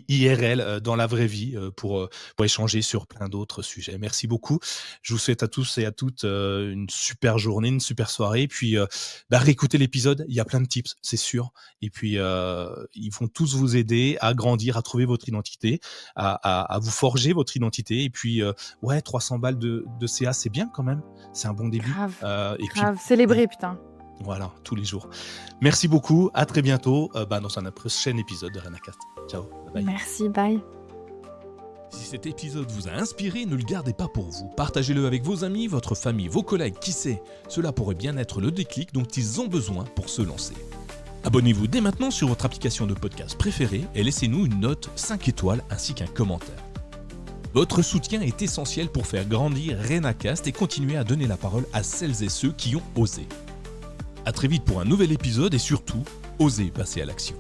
IRL, dans la vraie vie, pour échanger sur plein d'autres sujets. Merci beaucoup. Je vous souhaite à tous et à toutes, une super journée, une super soirée et puis, bah, réécoutez l'épisode, il y a plein de tips, c'est sûr et puis, ils vont tous vous aider à grandir, à trouver votre identité, à vous forger votre identité et puis, ouais, 300 balles de CA, c'est bien quand même. C'est un bon début, Grave, et puis grave. Célébrer, putain. voilà, tous les jours. Merci beaucoup, à très bientôt, bah, dans un prochain épisode de Renacast. Ciao, bye bye. Merci, bye. Si cet épisode vous a inspiré, ne le gardez pas pour vous. Partagez-le avec vos amis, votre famille, vos collègues, qui sait. Cela pourrait bien être le déclic dont ils ont besoin pour se lancer. Abonnez-vous dès maintenant sur votre application de podcast préférée et laissez-nous une note 5 étoiles ainsi qu'un commentaire. Votre soutien est essentiel pour faire grandir Renacast et continuer à donner la parole à celles et ceux qui ont osé. À très vite pour un nouvel épisode et surtout, osez passer à l'action.